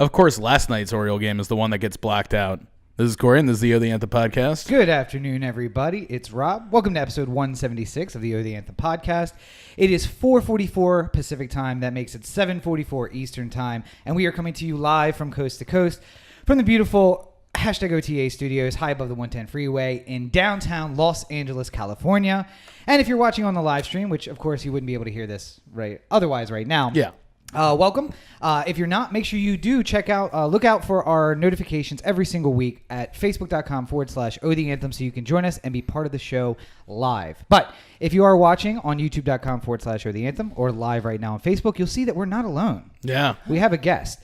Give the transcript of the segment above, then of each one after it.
Of course, last night's Oriole game is the one that gets blacked out. This is Corey, and this is the Anthem Podcast. Good afternoon, everybody. It's Rob. Welcome to episode 176 of the Anthem Podcast. It is 4:44 Pacific time. That makes it 7:44 Eastern time. And we are coming to you live from coast to coast from the beautiful #OTA studios high above the 110 freeway in downtown Los Angeles, California. And if you're watching on the live stream, which of course you wouldn't be able to hear this right now. Yeah. Welcome. If you're not, make sure you do check out, look out for our notifications every single week at facebook.com/OTheAnthem so you can join us and be part of the show live. But if you are watching on youtube.com/OTheAnthem or live right now on Facebook, you'll see that we're not alone. Yeah. We have a guest.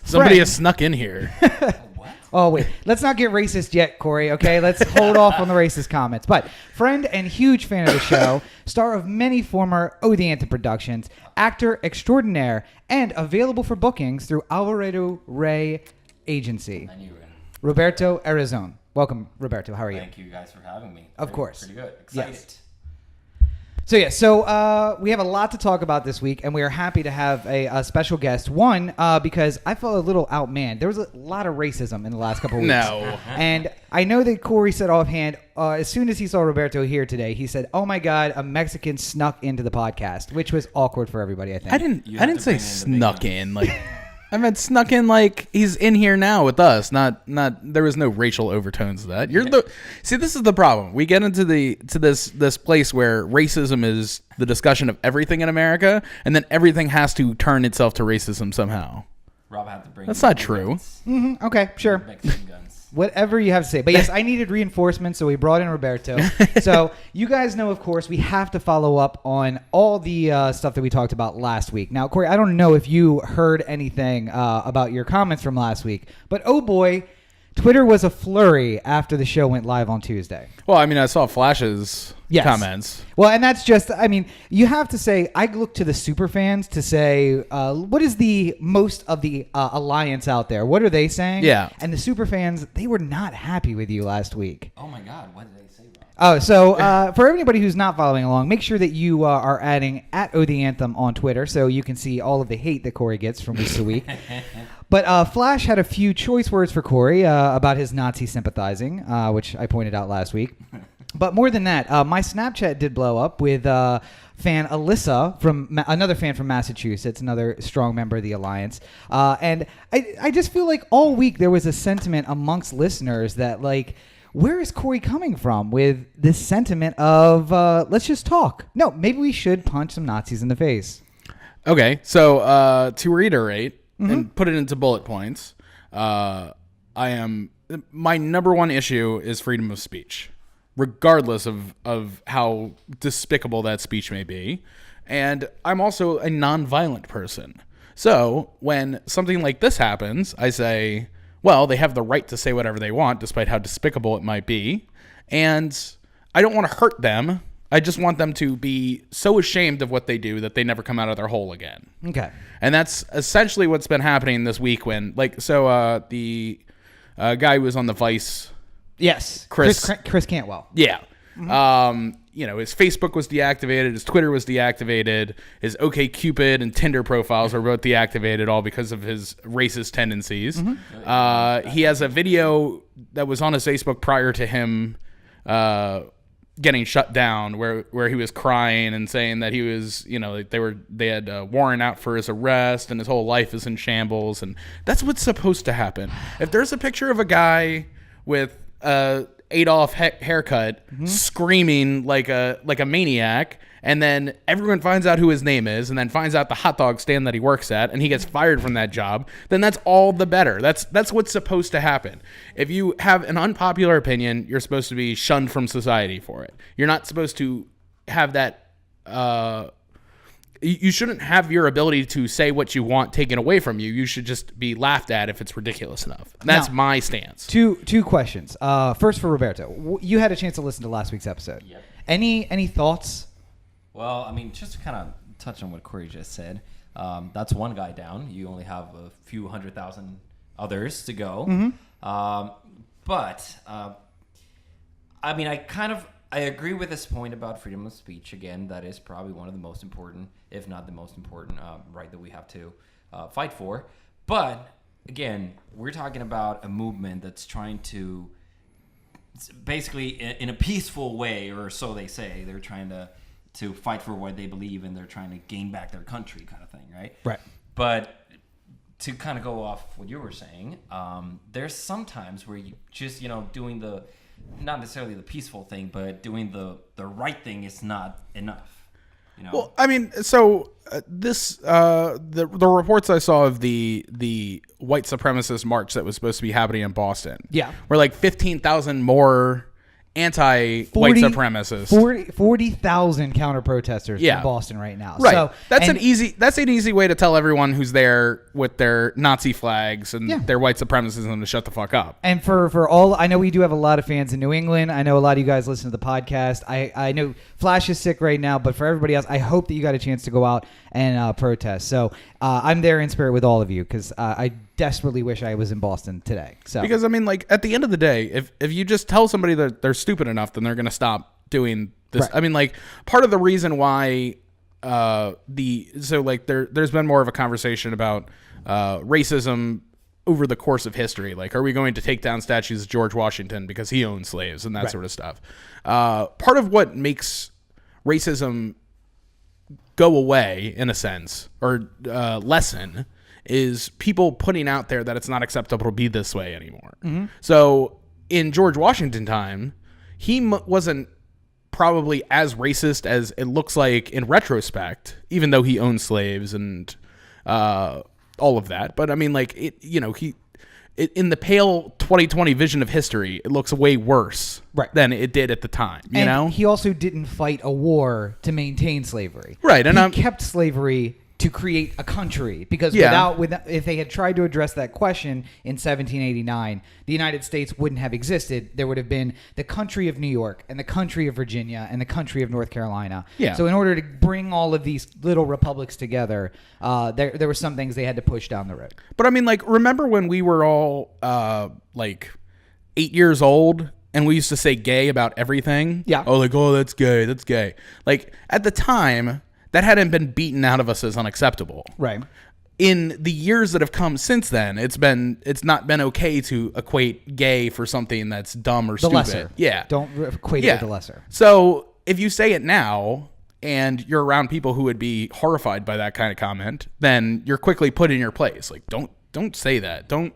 Somebody has snuck in here. Oh, wait. Let's not get racist yet, Corey, okay? Let's hold off on the racist comments. But friend and huge fan of the show, star of many former The Anthem productions, actor extraordinaire, and available for bookings through Alvarado Ray Agency. I knew you were in. Roberto Arrizon. Welcome, Roberto. How are you? Thank you guys for having me. Of course. Pretty good. Excited. Yes. We have a lot to talk about this week, and we are happy to have a special guest. One, because I felt a little outmanned. There was a lot of racism in the last couple of weeks. No. And I know that Corey said offhand, as soon as he saw Roberto here today, he said, "Oh my God, a Mexican snuck into the podcast," which was awkward for everybody, I think. I didn't say snuck in. Like, I meant snuck in like he's in here now with us. Not. There was no racial overtones to that. See, this is the problem. We get into this place where racism is the discussion of everything in America, and then everything has to turn itself to racism somehow. Rob had to bring. That's not true. Mm-hmm. Okay, sure. Mexican guns. Whatever you have to say. But yes, I needed reinforcements, so we brought in Roberto. So you guys know, of course, we have to follow up on all the stuff that we talked about last week. Now, Corey, I don't know if you heard anything about your comments from last week, but oh boy, Twitter was a flurry after the show went live on Tuesday. Well, I mean, I saw Flash's comments. Well, and that's just, I mean, you have to say, I look to the super fans to say, what is the most of the alliance out there? What are they saying? Yeah. And the super fans, they were not happy with you last week. Oh my God, what did they say, Rob? Oh, so for everybody who's not following along, make sure that you are adding @OTheAnthem on Twitter so you can see all of the hate that Corey gets from week to week. But Flash had a few choice words for Corey about his Nazi sympathizing, which I pointed out last week. But more than that, my Snapchat did blow up with fan Alyssa, another fan from Massachusetts, another strong member of the Alliance. And I just feel like all week there was a sentiment amongst listeners that, like, where is Corey coming from with this sentiment of let's just talk? No, maybe we should punch some Nazis in the face. Okay, so to reiterate and put it into bullet points, my number one issue is freedom of speech, regardless of how despicable that speech may be. And I'm also a nonviolent person. So when something like this happens, I say, well, they have the right to say whatever they want, despite how despicable it might be. And I don't want to hurt them. I just want them to be so ashamed of what they do that they never come out of their hole again. Okay. And that's essentially what's been happening this week when, the guy who was on the Vice. Yes. Chris Cantwell. Yeah. Mm-hmm. His Facebook was deactivated. His Twitter was deactivated. His OkCupid and Tinder profiles were both deactivated, all because of his racist tendencies. Mm-hmm. He has a video that was on his Facebook prior to him getting shut down where he was crying and saying that he was, they had a warrant out for his arrest and his whole life is in shambles. And that's what's supposed to happen. If there's a picture of a guy with Adolf haircut, screaming like a maniac, and then everyone finds out who his name is, and then finds out the hot dog stand that he works at, and he gets fired from that job, then that's all the better. That's what's supposed to happen. If you have an unpopular opinion, you're supposed to be shunned from society for it. You're not supposed to have that. You shouldn't have your ability to say what you want taken away from you. You should just be laughed at if it's ridiculous enough. That's now, my stance. Two questions. First for Roberto. You had a chance to listen to last week's episode. Yep. Any thoughts? Well, I mean, just to kind of touch on what Corey just said, that's one guy down. You only have a few 100,000 others to go. Mm-hmm. But I mean, I agree with this point about freedom of speech. Again, that is probably one of the most important, if not the most important, right that we have to fight for. But again, we're talking about a movement that's trying to basically in a peaceful way, or so they say. They're trying to fight for what they believe, and they're trying to gain back their country, kind of thing, right? Right. But to kind of go off what you were saying, there's sometimes where you just, doing not necessarily the peaceful thing, but doing the right thing is not enough. Well, I mean, so the reports I saw of the white supremacist march that was supposed to be happening in Boston, were like 15,000 more anti-white supremacists, 40,000 counter protesters in Boston right now. Right. So, that's an easy way to tell everyone who's there with their Nazi flags and their white supremacism to shut the fuck up. And for all, I know we do have a lot of fans in New England. I know a lot of you guys listen to the podcast. I know Flash is sick right now, but for everybody else, I hope that you got a chance to go out and protest. So I'm there in spirit with all of you, because I desperately wish I was in Boston today. So because I mean, like, at the end of the day, if you just tell somebody that they're stupid enough, then they're going to stop doing this. Right. I mean, like, part of the reason why there's been more of a conversation about racism over the course of history. Like, are we going to take down statues of George Washington because he owned slaves and that sort of stuff? Part of what makes racism go away, in a sense, or lessen, is people putting out there that it's not acceptable to be this way anymore. Mm-hmm. So in George Washington time, he wasn't probably as racist as it looks like in retrospect, even though he owned slaves and all of that. But I mean, like, in the pale 2020 vision of history, it looks way worse than it did at the time. You know, he also didn't fight a war to maintain slavery. Right, and he kept slavery to create a country, because without if they had tried to address that question in 1789, the United States wouldn't have existed. There would have been the country of New York and the country of Virginia and the country of North Carolina. Yeah. So in order to bring all of these little republics together, there were some things they had to push down the road. But I mean, like, remember when we were all like 8 years old and we used to say gay about everything? Yeah. Oh, like, oh, that's gay, that's gay. Like, at the time, that hadn't been beaten out of us as unacceptable. Right. In the years that have come since then, it's not been okay to equate gay for something that's dumb or stupid. Lesser. Yeah. Don't equate it with the lesser. So if you say it now and you're around people who would be horrified by that kind of comment, then you're quickly put in your place. Like, don't say that. Don't.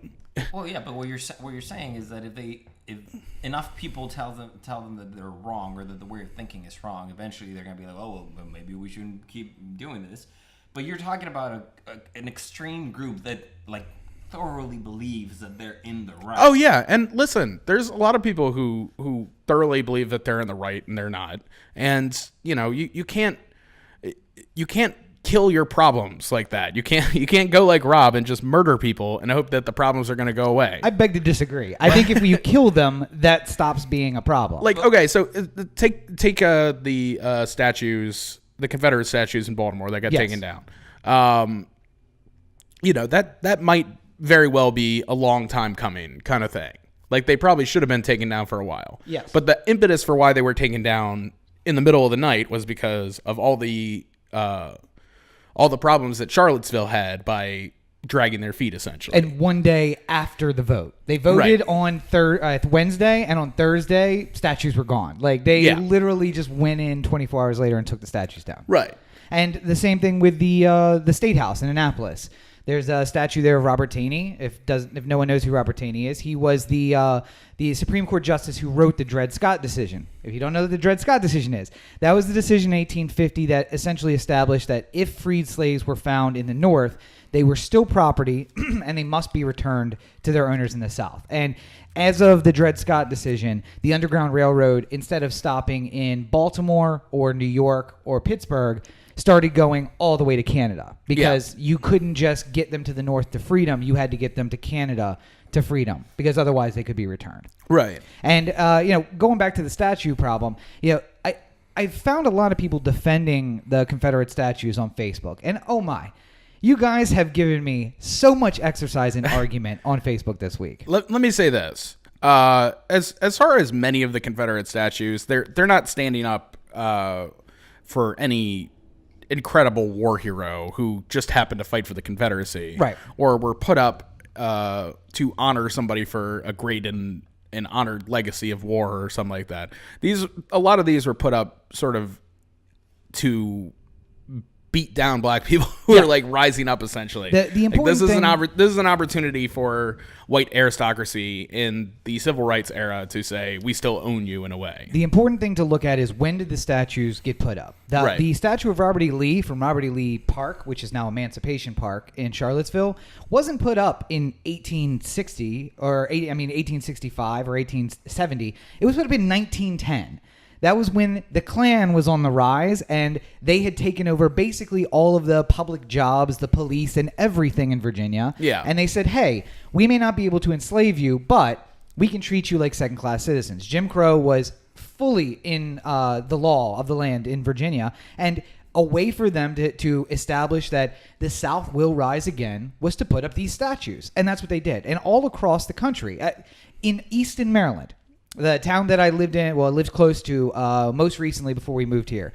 Well, yeah, but what you're saying is that if enough people tell them that they're wrong, or that the way of thinking is wrong, eventually they're going to be like, oh, well, maybe we shouldn't keep doing this. But you're talking about an extreme group that, like, thoroughly believes that they're in the right. Oh, yeah. And listen, there's a lot of people who thoroughly believe that they're in the right and they're not. And, you can't kill your problems like that. You can't go like Rob and just murder people and hope that the problems are going to go away. I beg to disagree. I think if you kill them, that stops being a problem. Like, okay, so take the statues, the Confederate statues in Baltimore that got taken down. That might very well be a long time coming kind of thing. Like, they probably should have been taken down for a while. Yes. But the impetus for why they were taken down in the middle of the night was because of all the problems that Charlottesville had by dragging their feet, essentially. And one day after the vote. They voted on Wednesday, and on Thursday, statues were gone. Like, they literally just went in 24 hours later and took the statues down. Right. And the same thing with the State House in Annapolis. There's a statue there of Robert Taney. If no one knows who Robert Taney is, he was the Supreme Court justice who wrote the Dred Scott decision. If you don't know what the Dred Scott decision is, that was the decision in 1850 that essentially established that if freed slaves were found in the North, they were still property and they must be returned to their owners in the South. And as of the Dred Scott decision, the Underground Railroad, instead of stopping in Baltimore or New York or Pittsburgh, started going all the way to Canada, because you couldn't just get them to the North to freedom. You had to get them to Canada to freedom, because otherwise they could be returned. Right. And, going back to the statue problem, I found a lot of people defending the Confederate statues on Facebook. And, oh my, you guys have given me so much exercise and argument on Facebook this week. Let me say this. As far as many of the Confederate statues, they're not standing up for any incredible war hero who just happened to fight for the Confederacy, right? Or were put up to honor somebody for a great and honored legacy of war or something like that. A lot of these were put up sort of to beat down black people who are like rising up essentially. The important this is an opportunity for white aristocracy in the civil rights era to say we still own you in a way. The important thing to look at is when did the statues get put up? The statue of Robert E. Lee from Robert E. Lee Park, which is now Emancipation Park in Charlottesville, wasn't put up in 1860 or 1865 or 1870. It was put up in 1910. That was when the Klan was on the rise, and they had taken over basically all of the public jobs, the police, and everything in Virginia. Yeah. And they said, hey, we may not be able to enslave you, but we can treat you like second-class citizens. Jim Crow was fully in the law of the land in Virginia, and a way for them to establish that the South will rise again was to put up these statues. And that's what they did. And all across the country, in Easton, Maryland, the town that I lived in, lived close to most recently before we moved here,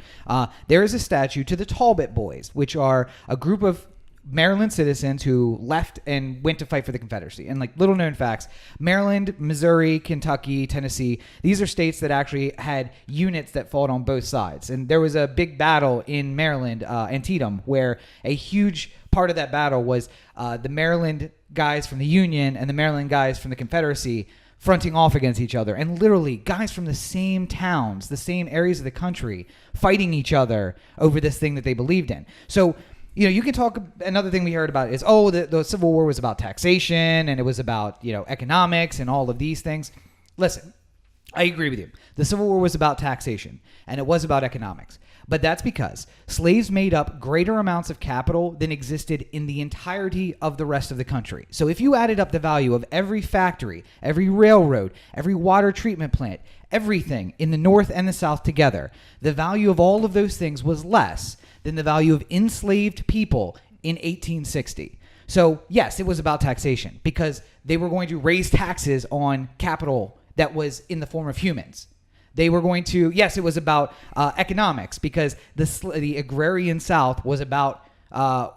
there is a statue to the Talbot Boys, which are a group of Maryland citizens who left and went to fight for the Confederacy. And like little known facts, Maryland, Missouri, Kentucky, Tennessee, these are states that actually had units that fought on both sides. And there was a big battle in Maryland, Antietam, where a huge part of that battle was the Maryland guys from the Union and the Maryland guys from the Confederacy fronting off against each other, and literally guys from the same towns, the same areas of the country, fighting each other over this thing that they believed in. So, you can talk. Another thing we heard about is, the Civil War was about taxation, and it was about, economics and all of these things. Listen, I agree with you. The Civil War was about taxation, and it was about economics. But that's because slaves made up greater amounts of capital than existed in the entirety of the rest of the country. So if you added up the value of every factory, every railroad, every water treatment plant, everything in the North and the South together, the value of all of those things was less than the value of enslaved people in 1860. So yes, it was about taxation because they were going to raise taxes on capital that was in the form of humans. They were going to, yes, it was about economics because the agrarian South was about,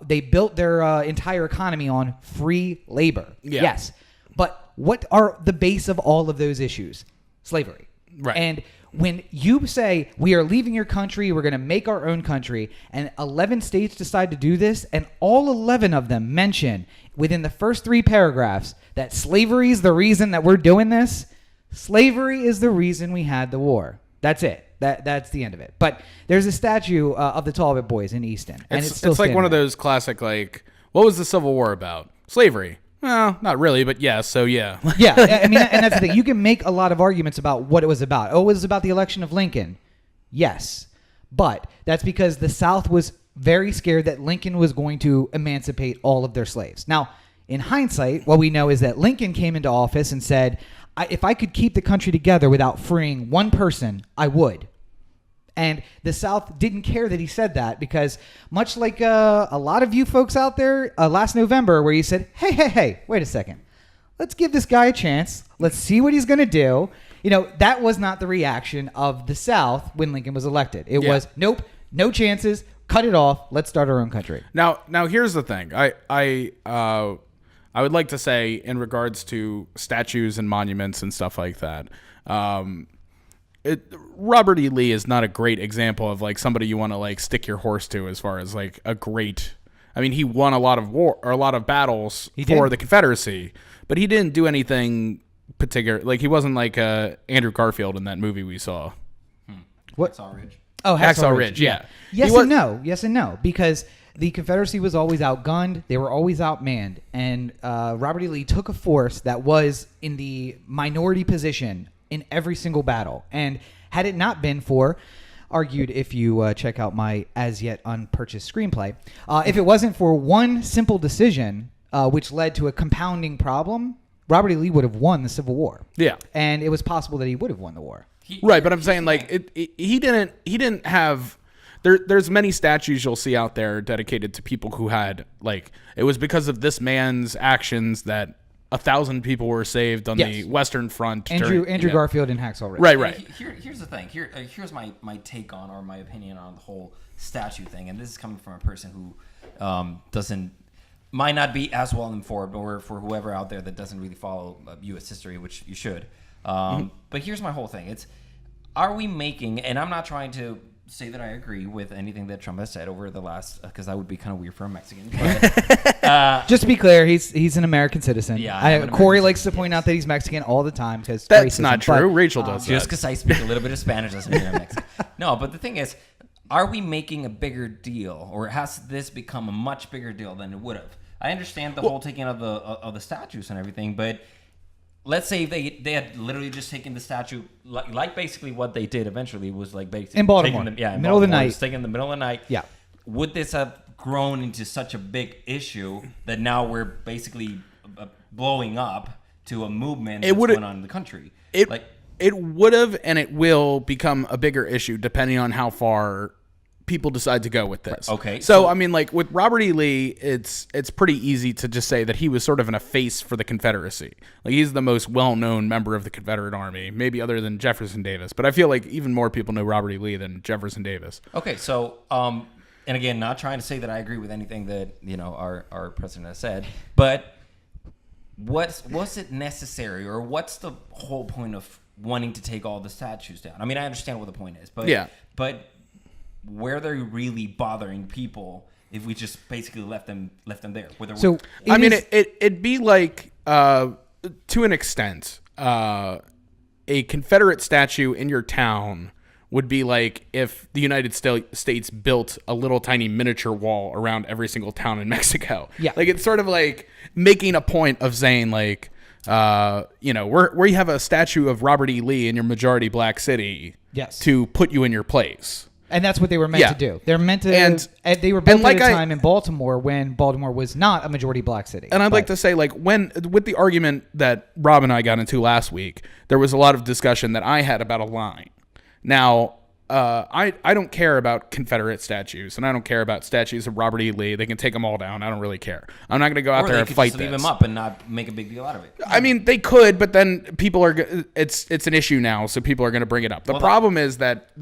they built their entire economy on free labor. Yeah. Yes. But what are the base of all of those issues? Slavery. Right. And when you say we are leaving your country, we're going to make our own country, and 11 states decide to do this, and all 11 of them mention within the first 3 paragraphs that slavery is the reason that we're doing this. Slavery is the reason we had the war. That's it. That's the end of it. But there's a statue of the Talbot Boys in Easton, and it's still like one of there. those classic, like, what was the Civil War about? Slavery. Well, not really, but yeah, so yeah. Yeah, I mean, and that's the thing. You can make a lot of arguments about what it was about. Oh, it was about the election of Lincoln. Yes, but that's because the South was very scared that Lincoln was going to emancipate all of their slaves. Now, in hindsight, what we know is that Lincoln came into office and said, if I could keep the country together without freeing one person, I would. And the South didn't care that he said that because much like a lot of you folks out there last November where you said, hey, wait a second. Let's give this guy a chance. Let's see what he's going to do. That was not the reaction of the South when Lincoln was elected. It was, nope, no chances. Cut it off. Let's start our own country. Now here's the thing. I would like to say in regards to statues and monuments and stuff like that, Robert E. Lee is not a great example of like somebody you want to like stick your horse to as far as like a great. I mean, he won a lot of battles for the Confederacy, but he didn't do anything particular. Like he wasn't like Andrew Garfield in that movie we saw. What? Hacksaw Ridge. Oh, Hacksaw Ridge. Yeah. Yes and no, because the Confederacy was always outgunned. They were always outmanned. And Robert E. Lee took a force that was in the minority position in every single battle. And had it not been for, argued if you check out my as yet unpurchased screenplay, if it wasn't for one simple decision, which led to a compounding problem, Robert E. Lee would have won the Civil War. Yeah. And it was possible that he would have won the war. Right, but I'm saying like he didn't have. There's many statues you'll see out there dedicated to people who had like it was because of this man's actions that 1,000 people were saved on the Western Front. Andrew Garfield and Hacksaw Ridge. Right. Here's the thing. Here's my take on or my opinion on the whole statue thing, and this is coming from a person who doesn't might not be as well informed, or for whoever out there that doesn't really follow U.S. history, which you should. But here's my whole thing. Are we making, and I'm not trying to say that I agree with anything that Trump has said over the last, because that would be kind of weird for a Mexican. But, just to be clear, he's an American citizen. Yeah, Corey likes to point out that he's Mexican all the time because that's not true. Rachel does just because I speak a little bit of Spanish doesn't mean I'm Mexican. No, but the thing is, are we making a bigger deal, or has this become a much bigger deal than it would have? I understand the whole taking of the statues and everything, but let's say they had literally just taken the statue, like basically what they did eventually was like basically in Baltimore, in middle of the night, just taking the middle of the night. Yeah, would this have grown into such a big issue that now we're basically blowing up to a movement that's going on in the country? It would have, and it will become a bigger issue depending on how far people decide to go with this. Okay. So I mean, like with Robert E. Lee, it's pretty easy to just say that he was sort of a face for the Confederacy. Like he's the most well-known member of the Confederate Army, maybe other than Jefferson Davis. But I feel like even more people know Robert E. Lee than Jefferson Davis. Okay, so and again, not trying to say that I agree with anything that our president has said, but was it necessary, or what's the whole point of wanting to take all the statues down? I mean, I understand what the point is, but were they really bothering people if we just basically left them there? So I mean, it'd be like to an extent, a Confederate statue in your town would be like if the United States built a little tiny miniature wall around every single town in Mexico. Yeah, like it's sort of like making a point of saying like, where you have a statue of Robert E. Lee in your majority black city, yes, to put you in your place. And that's what they were meant to do. They're meant to, and they were built at a time in Baltimore when Baltimore was not a majority black city. And I'd like to say, like, with the argument that Rob and I got into last week, there was a lot of discussion that I had about a line. Now, I don't care about Confederate statues, and I don't care about statues of Robert E. Lee. They can take them all down. I don't really care. I'm not going to go out there and fight this. Or they could leave them up and not make a big deal out of it. I mean, they could, but then people are. It's an issue now, so people are going to bring it up. The problem is that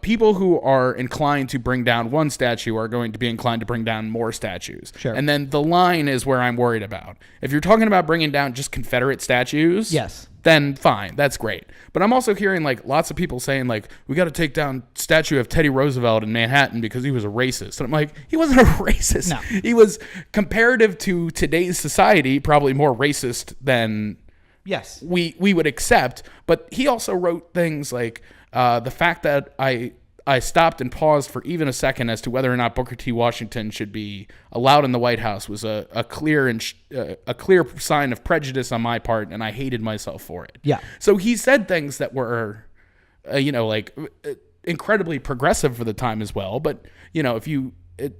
people who are inclined to bring down one statue are going to be inclined to bring down more statues. Sure. And then the line is where I'm worried about. If you're talking about bringing down just Confederate statues, yes, then fine, that's great. But I'm also hearing like lots of people saying like we got to take down statue of Teddy Roosevelt in Manhattan because he was a racist. And I'm like, he wasn't a racist. No. He was, comparative to today's society, probably more racist than we would accept. But he also wrote things like the fact that I stopped and paused for even a second as to whether or not Booker T. Washington should be allowed in the White House was a clear sign of prejudice on my part, and I hated myself for it. Yeah. So he said things that were, incredibly progressive for the time as well. But if you.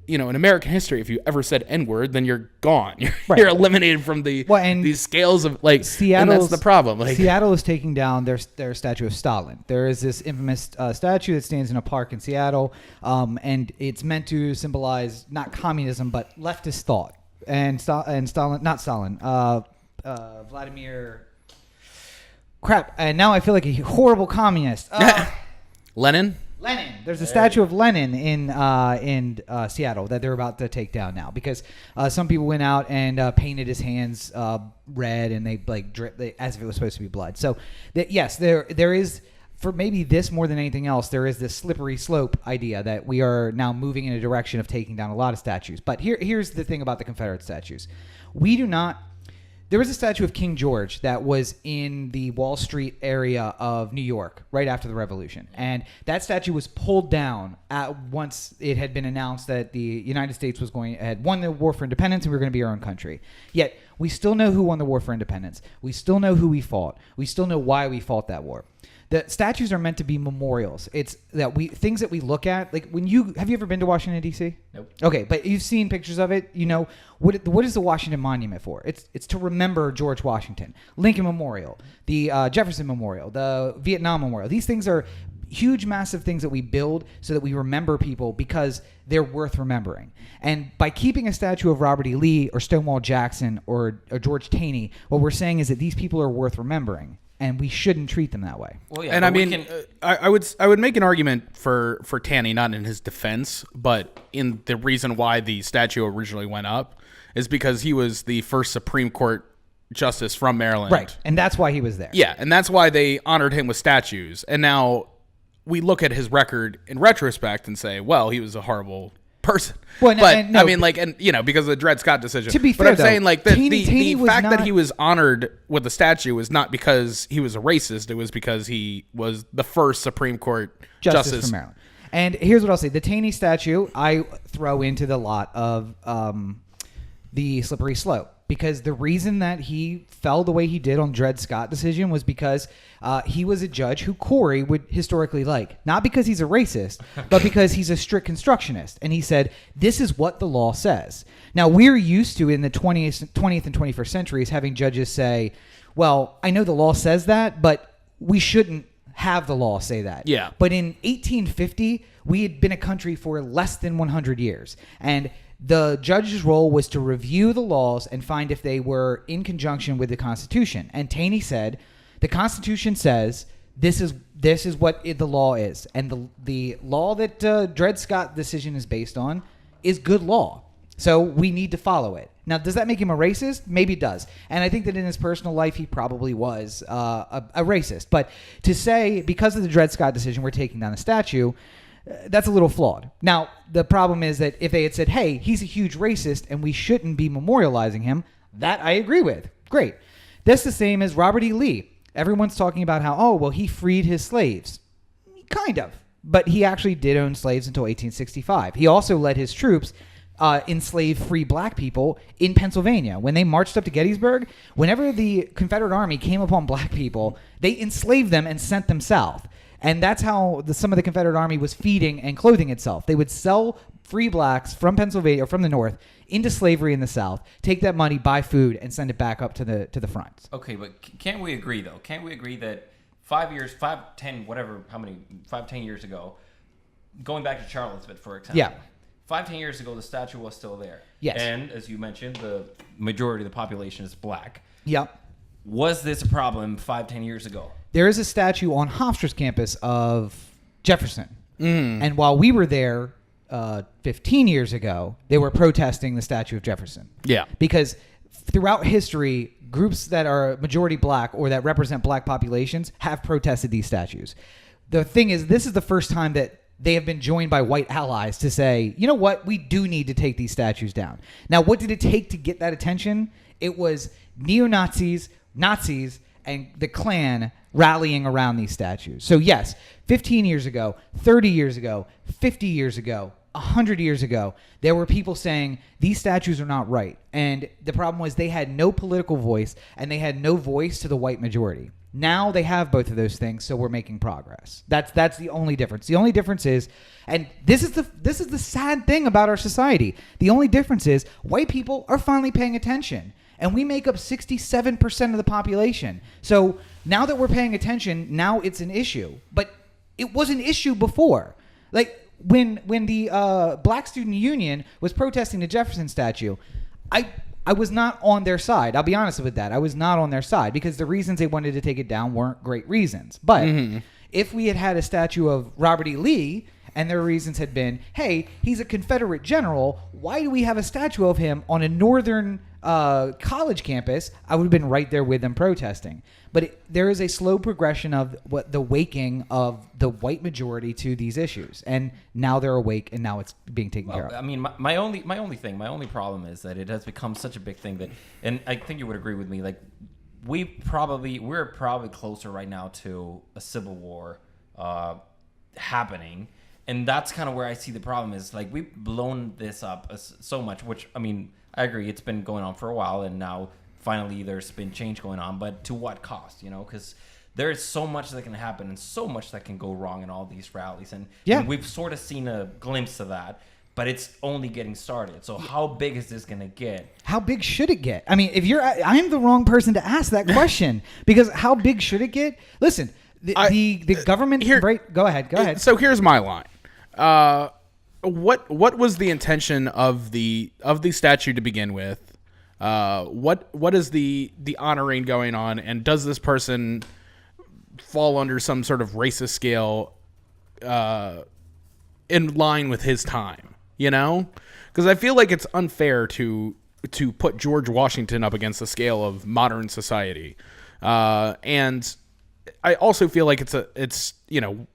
In American history, if you ever said N-word, then you're gone. You're eliminated from these scales of like. And that's the problem. Like Seattle is taking down their statue of Stalin. There is this infamous statue that stands in a park in Seattle, and it's meant to symbolize not communism but leftist thought. And Stalin, not Stalin, Vladimir. Crap! And now I feel like a horrible communist. Lenin. There's a statue of Lenin in Seattle that they're about to take down now because some people went out and painted his hands red and they like dripped as if it was supposed to be blood. So yes, there is, for maybe this more than anything else, there is this slippery slope idea that we are now moving in a direction of taking down a lot of statues. But here's the thing about the Confederate statues: we do not. There was a statue of King George that was in the Wall Street area of New York right after the Revolution. And that statue was pulled down once it had been announced that the United States had won the war for independence and we were going to be our own country. Yet, we still know who won the war for independence. We still know who we fought. We still know why we fought that war. The statues are meant to be memorials. It's that things that we look at, like have you ever been to Washington, D.C.? Nope. Okay, but you've seen pictures of it. What is the Washington Monument for? It's to remember George Washington. Lincoln Memorial, the Jefferson Memorial, the Vietnam Memorial. These things are huge, massive things that we build so that we remember people because they're worth remembering. And by keeping a statue of Robert E. Lee or Stonewall Jackson or George Taney, what we're saying is that these people are worth remembering. And we shouldn't treat them that way. Well, yeah, and I mean, I would make an argument for Taney, not in his defense, but in the reason why the statue originally went up. is because he was the first Supreme Court justice from Maryland. Right. And that's why he was there. Yeah, and that's why they honored him with statues. And now we look at his record in retrospect and say, well, he was a horrible person. Well, but and no, I mean, like, and you know, because of the Dred Scott decision. To be but fair, I'm saying, like, the fact that not... he was honored with the statue was not because he was a racist. It was because he was the first Supreme Court justice from Maryland. And here's what I'll say: the Taney statue, I throw into the lot of the slippery slope. Because the reason that he fell the way he did on Dred Scott decision was because he was a judge who Corey would historically like. Not because he's a racist, but because he's a strict constructionist. And he said, this is what the law says. Now, we're used to in the 20th and 21st centuries having judges say, well, I know the law says that, but we shouldn't have the law say that. Yeah. But in 1850, we had been a country for less than 100 years. And the judge's role was to review the laws and find if they were in conjunction with the Constitution. And Taney said, the Constitution says this is what the law is. And the law that Dred Scott decision is based on is good law. So we need to follow it. Now, does that make him a racist? Maybe it does. And I think that in his personal life, he probably was a racist. But to say, because of the Dred Scott decision, we're taking down the statue, that's a little flawed. Now, the problem is that if they had said, hey, he's a huge racist and we shouldn't be memorializing him, that I agree with. Great. That's the same as Robert E. Lee. Everyone's talking about how, oh, well, he freed his slaves. Kind of. But he actually did own slaves until 1865. He also led his troops enslave free black people in Pennsylvania. When they marched up to Gettysburg, whenever the Confederate Army came upon black people, they enslaved them and sent them south. And that's how some of the Confederate Army was feeding and clothing itself. They would sell free blacks from Pennsylvania or from the north into slavery in the south, take that money, buy food, and send it back up to the front. Okay, but can't we agree though? Can't we agree that 10 years ago, going back to Charlottesville, for example. Yeah. 5-10 years ago, the statue was still there. Yes. And as you mentioned, the majority of the population is black. Yep. Was this a problem 5-10 years ago? There is a statue on Hofstra's campus of Jefferson. And while we were there 15 years ago, they were protesting the statue of Jefferson. Yeah. Because throughout history, groups that are majority black or that represent black populations have protested these statues. The thing is, this is the first time that they have been joined by white allies to say, you know what, we do need to take these statues down. Now, what did it take to get that attention? It was neo-Nazis, Nazis, and the Klan rallying around these statues. So yes, 15 years ago, 30 years ago, 50 years ago, 100 years ago, there were people saying these statues are not right. And the problem was they had no political voice and they had no voice to the white majority. Now they have both of those things, so we're making progress. That's the only difference. The only difference is, and this is the sad thing about our society. The only difference is white people are finally paying attention. And we make up 67% of the population. So now that we're paying attention, now it's an issue. But it was an issue before. Like when the Black Student Union was protesting the Jefferson statue, I was not on their side. I'll be honest with that. I was not on their side because the reasons they wanted to take it down weren't great reasons. But if we had had a statue of Robert E. Lee and their reasons had been, hey, he's a Confederate general, why do we have a statue of him on a northern college campus? I would have been right there with them protesting. But there is a slow progression of the waking of the white majority to these issues, and now they're awake, and now it's being taken care of. I mean, my only problem is that it has become such a big thing that, and I think you would agree with me, like we're probably closer right now to a civil war happening, and that's kind of where I see the problem is, like we've blown this up so much, which I mean, I agree, it's been going on for a while, and now finally there's been change going on, but to what cost, you know, because there is so much that can happen and so much that can go wrong in all these rallies, and we've sort of seen a glimpse of that, but it's only getting started. So how big is this going to get? How big should it get? I mean, I'm the wrong person to ask that question because how big should it get? Listen, the government, right? Go ahead. So here's my line. What was the intention of the statue to begin with? What is the honoring going on, and does this person fall under some sort of racist scale in line with his time? You know, because I feel like it's unfair to to put George Washington up against the scale of modern society. And I also feel like it's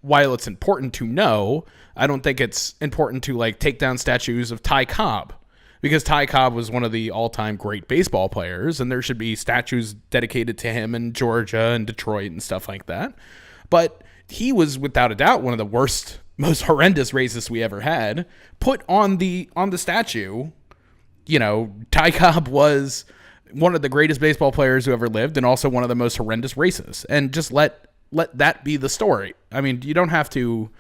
while it's important to know, I don't think it's important to like take down statues of Ty Cobb, because Ty Cobb was one of the all-time great baseball players, and there should be statues dedicated to him in Georgia and Detroit and stuff like that. But he was without a doubt one of the worst, most horrendous racists we ever had. Put on the statue, Ty Cobb was one of the greatest baseball players who ever lived and also one of the most horrendous racists. And just let that be the story. I mean, you don't have to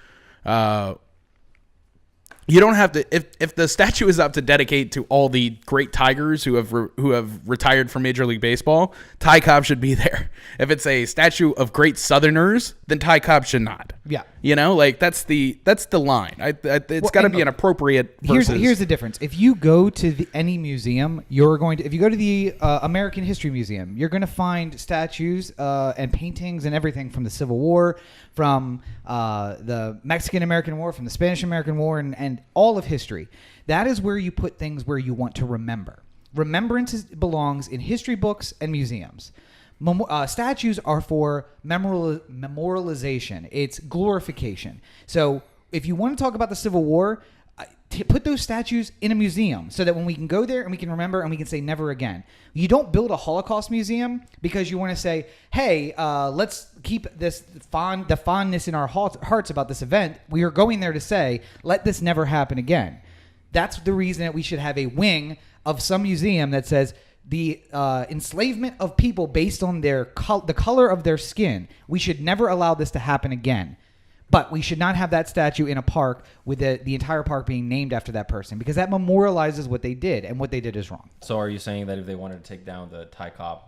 if the statue is up to dedicate to all the great Tigers who have retired from Major League Baseball, Ty Cobb should be there. If it's a statue of great Southerners, then Ty Cobb should not. Yeah. That's the line. It's got to be an appropriate versus. Here's the difference. If you go to any museum, if you go to the American History Museum, you're going to find statues and paintings and everything from the Civil War, from the Mexican-American War, from the Spanish-American War, and all of history. That is where you put things where you want to remember. Remembrance belongs in history books and museums. Statues are for memorialization. It's glorification. So if you want to talk about the Civil War, put those statues in a museum so that when we can go there and we can remember and we can say never again. You don't build a Holocaust museum because you want to say, hey, let's keep the fondness in our hearts about this event. We are going there to say, let this never happen again. That's the reason that we should have a wing of some museum that says the enslavement of people based on the color of their skin. We should never allow this to happen again. But we should not have that statue in a park with the entire park being named after that person, because that memorializes what they did, and what they did is wrong. So are you saying that if they wanted to take down the Ty Cobb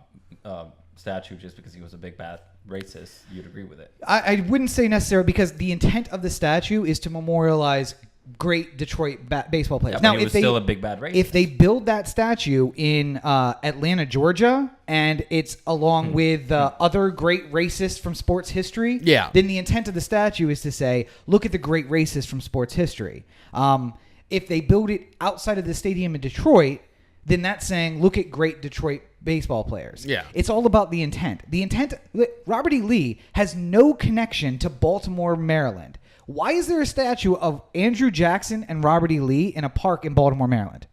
statue just because he was a big bad racist, you'd agree with it? I wouldn't say necessarily, because the intent of the statue is to memorialize great Detroit baseball players. Yeah, now, if still a big bad racist. If they build that statue in Atlanta, Georgia, and it's along with other great racists from sports history, then the intent of the statue is to say, look at the great racists from sports history. If they build it outside of the stadium in Detroit, then that's saying, look at great Detroit baseball players. Yeah. It's all about the intent. Robert E. Lee has no connection to Baltimore, Maryland. Why is there a statue of Andrew Jackson and Robert E. Lee in a park in Baltimore, Maryland?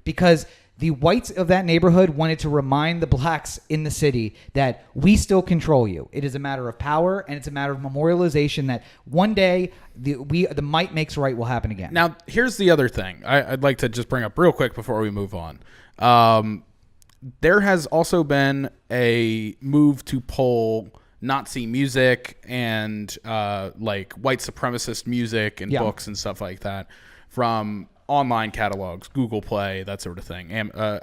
Because the whites of that neighborhood wanted to remind the blacks in the city that we still control you. It is a matter of power, and it's a matter of memorialization that one day the might makes right will happen again. Now, here's the other thing I'd like to just bring up real quick before we move on. There has also been a move to pull Nazi music and like white supremacist music and books and stuff like that from online catalogs, Google Play, that sort of thing,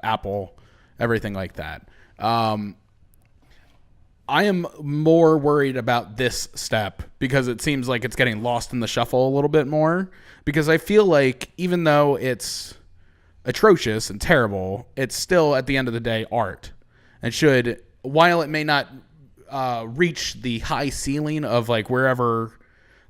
Apple, everything like that. I am more worried about this step because it seems like it's getting lost in the shuffle a little bit more, because I feel like even though it's atrocious and terrible, it's still at the end of the day art, and should, while it may not reach the high ceiling of like wherever,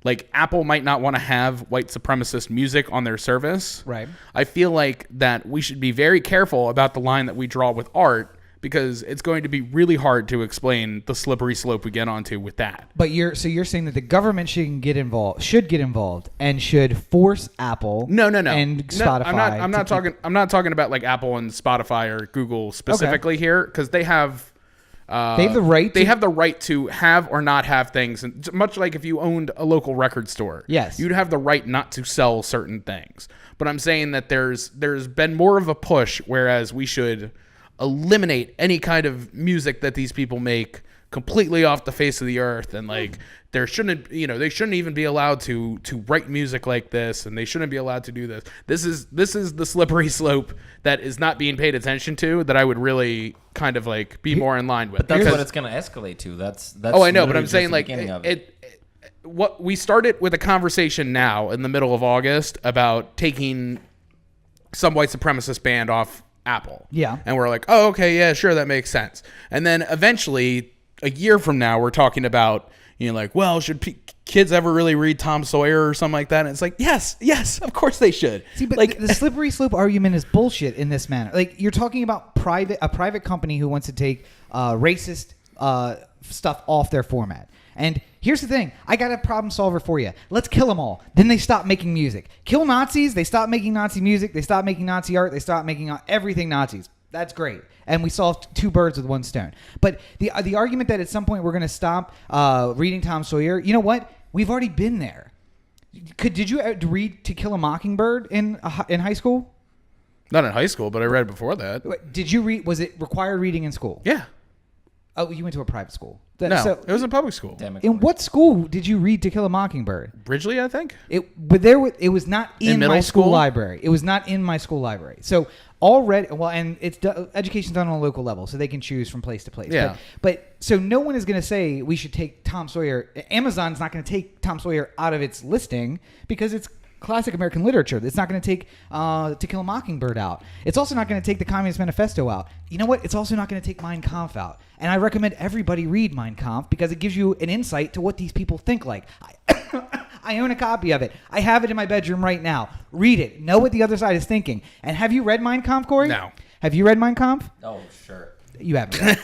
like Apple might not want to have white supremacist music on their service. Right. I feel like that we should be very careful about the line that we draw with art, because it's going to be really hard to explain the slippery slope we get onto with that. But you're saying that the government should get involved and should force Apple no. and Spotify. I'm not talking about like Apple and Spotify or Google specifically here, because they have the right. They have the right to have or not have things, and much like if you owned a local record store, yes, you'd have the right not to sell certain things. But I'm saying that there's been more of a push, whereas we should eliminate any kind of music that these people make completely off the face of the earth, and like they shouldn't even be allowed to write music like this, and they shouldn't be allowed to do this. This is the slippery slope that is not being paid attention to, that I would really kind of like be more in line with. But that's what it's going to escalate to. That's I know, but I'm saying like what we started with a conversation now in the middle of August about taking some white supremacist band off Apple. Yeah. And we're like, oh, okay, yeah, sure, that makes sense. And then eventually, a year from now, we're talking about, like, well, should kids ever really read Tom Sawyer or something like that? And it's like, yes, of course they should. See, but like the slippery slope argument is bullshit in this manner. Like, you're talking about a private company who wants to take racist stuff off their format. And here's the thing. I got a problem solver for you. Let's kill them all. Then they stop making music. Kill Nazis. They stop making Nazi music. They stop making Nazi art. They stop making everything Nazis. That's great. And we solved two birds with one stone. But the argument that at some point we're going to stop reading Tom Sawyer, you know what? We've already been there. Did you read To Kill a Mockingbird in high school? Not in high school, but I read before that. Did you read? Was it required reading in school? Yeah. Oh, you went to a private school. No, it was in public school. In what school did you read To Kill a Mockingbird? Bridgeley, I think. It was not in my school library. It was not in my school library. So and it's education's done on a local level, so they can choose from place to place. Yeah. But so no one is going to say we should take Tom Sawyer. Amazon's not going to take Tom Sawyer out of its listing because it's classic American literature. It's not going to take To Kill a Mockingbird out. It's also not going to take the Communist Manifesto out. You know what? It's also not going to take Mein Kampf out. And I recommend everybody read Mein Kampf because it gives you an insight to what these people think like. I own a copy of it. I have it in my bedroom right now. Read it. Know what the other side is thinking. And have you read Mein Kampf, Corey? No. Have you read Mein Kampf? Oh, sure. You haven't.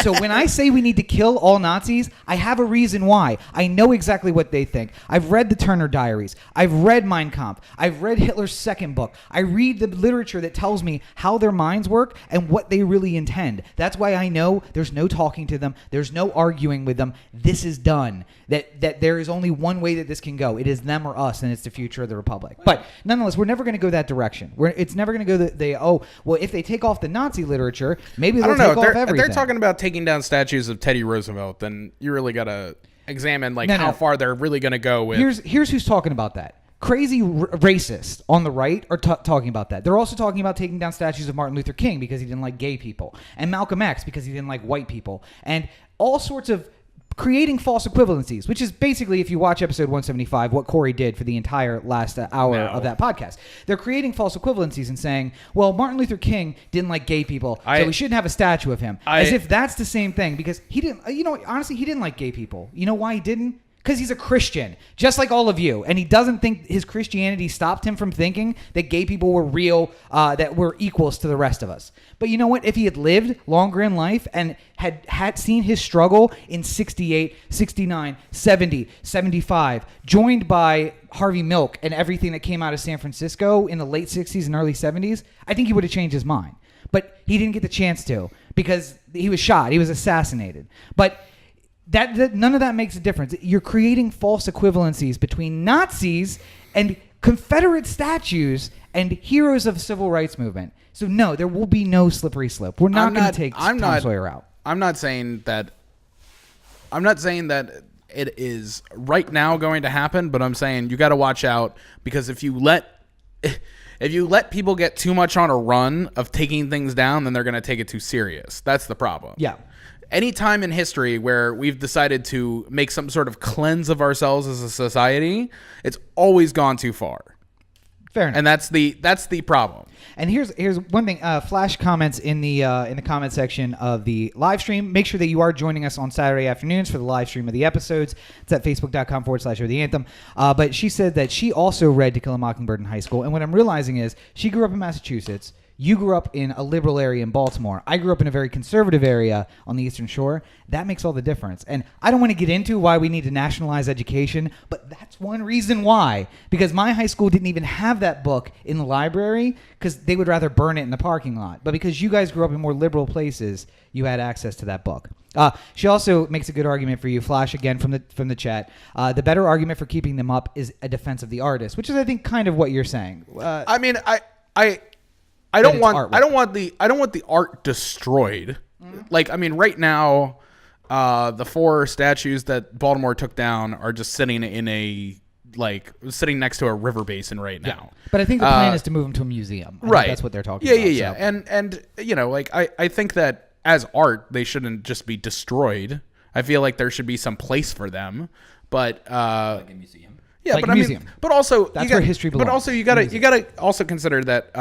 So when I say we need to kill all Nazis, I have a reason why. I know exactly what they think. I've read the Turner Diaries. I've read Mein Kampf. I've read Hitler's second book. I read the literature that tells me how their minds work and what they really intend. That's why I know there's no talking to them. There's no arguing with them. This is done. That there is only one way that this can go. It is them or us, and it's the future of the Republic. But nonetheless, we're never going to go that direction. It's never going to go if they take off the Nazi literature, maybe they'll take off everything. If they're talking about taking down statues of Teddy Roosevelt, then you really got to examine how far they're really going to go with. Here's who's talking about that. Crazy racists on the right are talking about that. They're also talking about taking down statues of Martin Luther King because he didn't like gay people, and Malcolm X because he didn't like white people, and all sorts of creating false equivalencies, which is basically, if you watch episode 175, what Corey did for the entire last hour of that podcast. They're creating false equivalencies and saying, well, Martin Luther King didn't like gay people, so we shouldn't have a statue of him. As if that's the same thing, because he didn't, honestly, he didn't like gay people. You know why he didn't? Because he's a Christian, just like all of you. And he doesn't think his Christianity stopped him from thinking that gay people were real, that were equals to the rest of us. But you know what? If he had lived longer in life and had seen his struggle in 68, 69, 70, 75, joined by Harvey Milk and everything that came out of San Francisco in the late 60s and early 70s, I think he would have changed his mind. But he didn't get the chance to because he was shot. He was assassinated. But that none of that makes a difference. You're creating false equivalencies between Nazis and Confederate statues and heroes of the civil rights movement. So no, there will be no slippery slope. We're not going to take Tom Sawyer out. I'm not saying that it is right now going to happen, but I'm saying you got to watch out, because if you let people get too much on a run of taking things down, then they're going to take it too serious. That's the problem. Yeah. Any time in history where we've decided to make some sort of cleanse of ourselves as a society, it's always gone too far. Fair enough. And that's the problem. And here's one thing. Flash comments in the comment section of the live stream. Make sure that you are joining us on Saturday afternoons for the live stream of the episodes. It's at facebook.com/the anthem. But she said that she also read To Kill a Mockingbird in high school. And what I'm realizing is she grew up in Massachusetts. You grew up in a liberal area in Baltimore. I grew up in a very conservative area on the Eastern Shore. That makes all the difference. And I don't want to get into why we need to nationalize education, but that's one reason why. Because my high school didn't even have that book in the library because they would rather burn it in the parking lot. But because you guys grew up in more liberal places, you had access to that book. She also makes a good argument for you, Flash, again from the chat. The better argument for keeping them up is a defense of the artist, which is, I think, kind of what you're saying. I don't want the art destroyed. Mm-hmm. Right now, the 4 statues that Baltimore took down are just sitting sitting next to a river basin right now. Yeah. But I think the plan is to move them to a museum. Right. That's what they're talking about. Yeah. So. And I think that as art, they shouldn't just be destroyed. I feel like there should be some place for them. But like a museum. Yeah, like but museum. But also that's where history belongs. But also you gotta also consider that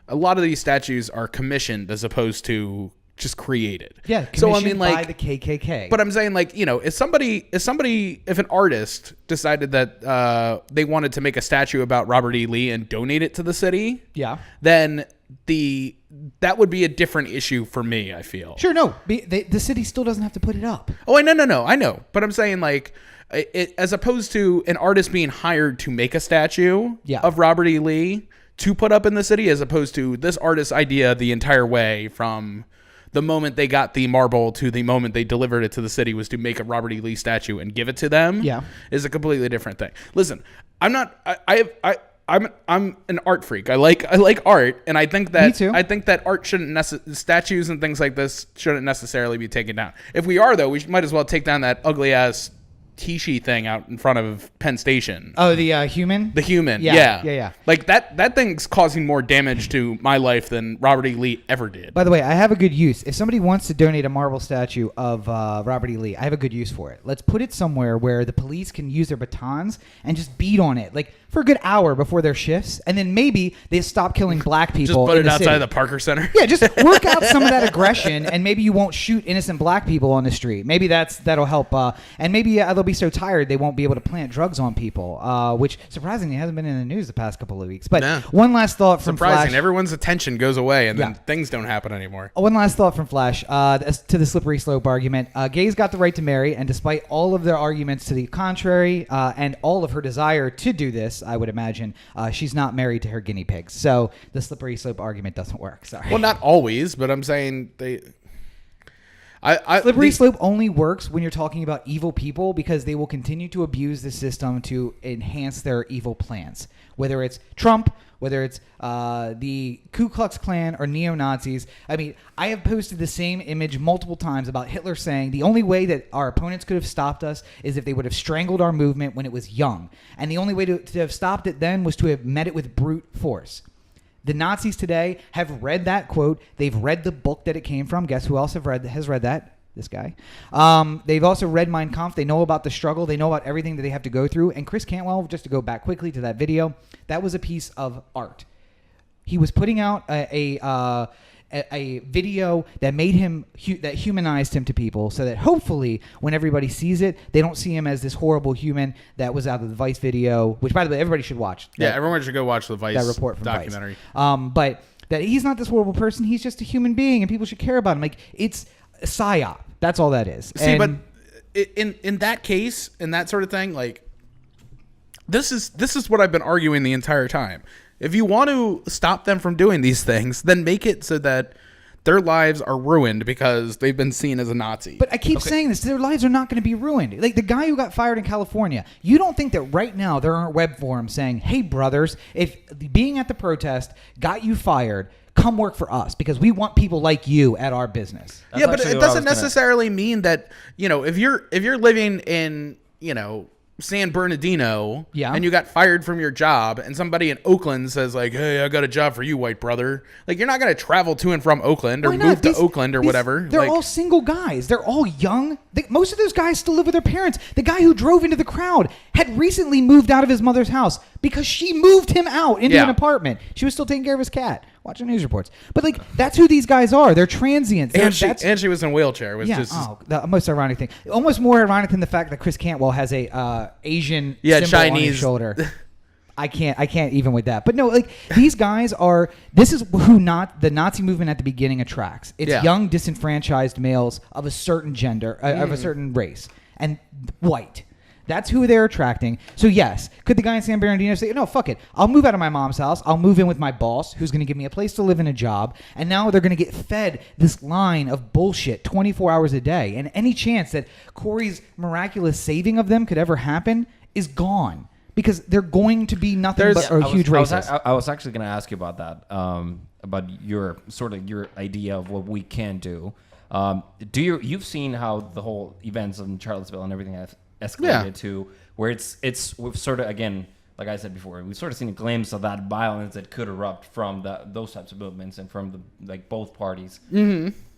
a lot of these statues are commissioned as opposed to just created. Yeah, so I mean, like, by the KKK. But I'm saying, like, you know, if an artist decided that they wanted to make a statue about Robert E. Lee and donate it to the city, yeah, then that would be a different issue for me, I feel. Sure, no, the city still doesn't have to put it up. Oh, no, I know. But I'm saying, like, as opposed to an artist being hired to make a statue of Robert E. Lee to put up in the city, as opposed to this artist's idea the entire way from the moment they got the marble to the moment they delivered it to the city was to make a Robert E. Lee statue and give it to them. Yeah, is a completely different thing. Listen, I'm an art freak. I like art, and I think that Me too. I think that art shouldn't statues and things like this shouldn't necessarily be taken down. If we are, though, we might as well take down that ugly ass Tishi thing out in front of Penn Station. Oh, the human? The human, yeah. Like, that thing's causing more damage to my life than Robert E. Lee ever did. By the way, I have a good use. If somebody wants to donate a marble statue of Robert E. Lee, I have a good use for it. Let's put it somewhere where the police can use their batons and just beat on it, like, for a good hour before their shifts, and then maybe they stop killing black people. Just put it outside city. the Parker Center. Yeah, just work out some of that aggression, and maybe you won't shoot innocent black people on the street. Maybe that'll help. And maybe they'll be so tired they won't be able to plant drugs on people, which surprisingly hasn't been in the news the past couple of weeks. But one last thought from Surprising. Flash. Everyone's attention goes away, and then things don't happen anymore. One last thought from Flash to the slippery slope argument. Gays got the right to marry, and despite all of their arguments to the contrary and all of her desire to do this, I would imagine, she's not married to her guinea pigs. So the slippery slope argument doesn't work. Sorry. Well, not always, but I'm saying slippery slope only works when you're talking about evil people, because they will continue to abuse the system to enhance their evil plans. Whether it's Trump, whether it's the Ku Klux Klan or neo-Nazis. I mean, I have posted the same image multiple times about Hitler saying the only way that our opponents could have stopped us is if they would have strangled our movement when it was young. And the only way to have stopped it then was to have met it with brute force. The Nazis today have read that quote. They've read the book that it came from. Guess who else has read that? This guy. They've also read Mein Kampf. They know about the struggle. They know about everything that they have to go through. And Chris Cantwell, just to go back quickly to that video, that was a piece of art. He was putting out a video that made him that humanized him to people, so that hopefully when everybody sees it, they don't see him as this horrible human that was out of the Vice video, which, by the way, everybody should watch. Everyone should go watch the Vice that report from documentary. Vice. But that he's not this horrible person. He's just a human being, and people should care about him. Like, it's a psyop. That's all that is. See, but in that case, in that sort of thing, like, this is what I've been arguing the entire time. If you want to stop them from doing these things, then make it so that their lives are ruined because they've been seen as a Nazi. But I keep saying this. Their lives are not going to be ruined. Like the guy who got fired in California, you don't think that right now there aren't web forums saying, hey, brothers, if being at the protest got you fired, come work for us because we want people like you at our business. That's but it doesn't necessarily mean that, if you're living in, San Bernardino, and you got fired from your job, and somebody in Oakland says like, "Hey, I got a job for you, white brother." Like, you're not going to travel to and from Oakland or move to Oakland or whatever. They're all single guys. They're all young. Most of those guys still live with their parents. The guy who drove into the crowd had recently moved out of his mother's house because she moved him out into an apartment. She was still taking care of his cat. Watching news reports. But, that's who these guys are. They're transients. And she was in a wheelchair. It was the most ironic thing. Almost more ironic than the fact that Chris Cantwell has a Asian symbol Chinese on his shoulder. I can't even with that. But no, these guys are, this is who the Nazi movement at the beginning attracts. It's young, disenfranchised males of a certain gender, of a certain race, and white. That's who they're attracting. So yes, could the guy in San Bernardino say, no, fuck it. I'll move out of my mom's house. I'll move in with my boss, who's going to give me a place to live and a job. And now they're going to get fed this line of bullshit 24 hours a day. And any chance that Corey's miraculous saving of them could ever happen is gone. Because they're going to be nothing but a huge racist. I was actually going to ask you about that, about your idea of what we can do. You've seen how the whole events in Charlottesville and everything have escalated to where we've sort of, again, like I said before, we've sort of seen a glimpse of that violence that could erupt from those types of movements and from both parties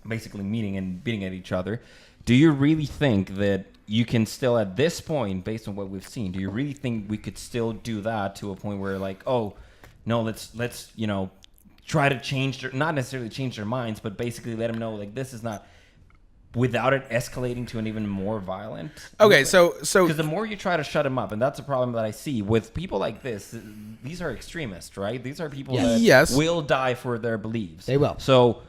basically meeting and beating at each other. Do you really think that you can still, at this point, based on what we've seen, do you really think we could still do that to a point where let's try to change not necessarily change their minds, but basically let them know like this is not, without it escalating to an even more violent. Okay, so because the more you try to shut them up, and that's a problem that I see with people like this. These are extremists, right? These are people that will die for their beliefs. They will. So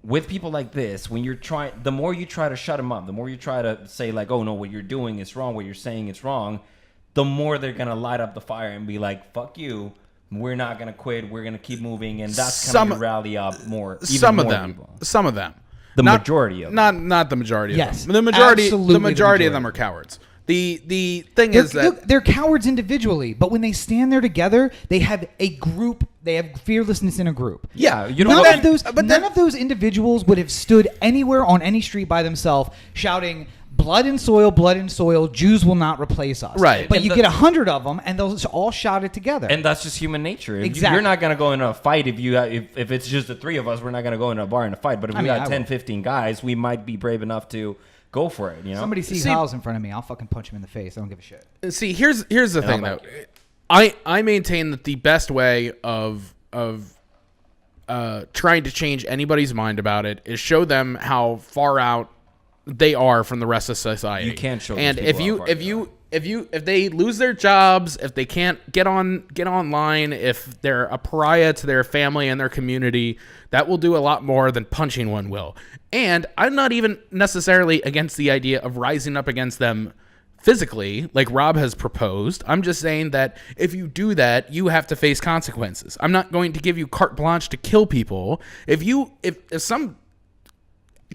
with people like this, when you're the more you try to shut them up, the more you try to say like, oh no, what you're doing is wrong, what you're saying is wrong, the more they're gonna light up the fire and be like, fuck you. We're not gonna quit. We're gonna keep moving, and that's kind of rally up more. Some of them. The majority of them. Not the majority of them. Yes, The majority absolutely of them are cowards. The thing is that they're cowards individually, but when they stand there together, they have a group. They have fearlessness in a group. Yeah, you none of those individuals would have stood anywhere on any street by themselves shouting, blood and soil, Jews will not replace us. Right. But you get 100 of them, and they'll all shout it together. And that's just human nature. Exactly. You're not going to go in a fight if it's just the three of us. We're not going to go in a bar in a fight. But if we got 10, 15 guys, we might be brave enough to go for it. You know, somebody sees House in front of me, I'll fucking punch him in the face. I don't give a shit. See, here's the thing though. I maintain that the best way of trying to change anybody's mind about it is show them how far out they are from the rest of society. You can't show. And if they lose their jobs, if they can't get online, if they're a pariah to their family and their community, that will do a lot more than punching one will. And I'm not even necessarily against the idea of rising up against them physically, like Rob has proposed. I'm just saying that if you do that, you have to face consequences. I'm not going to give you carte blanche to kill people. If some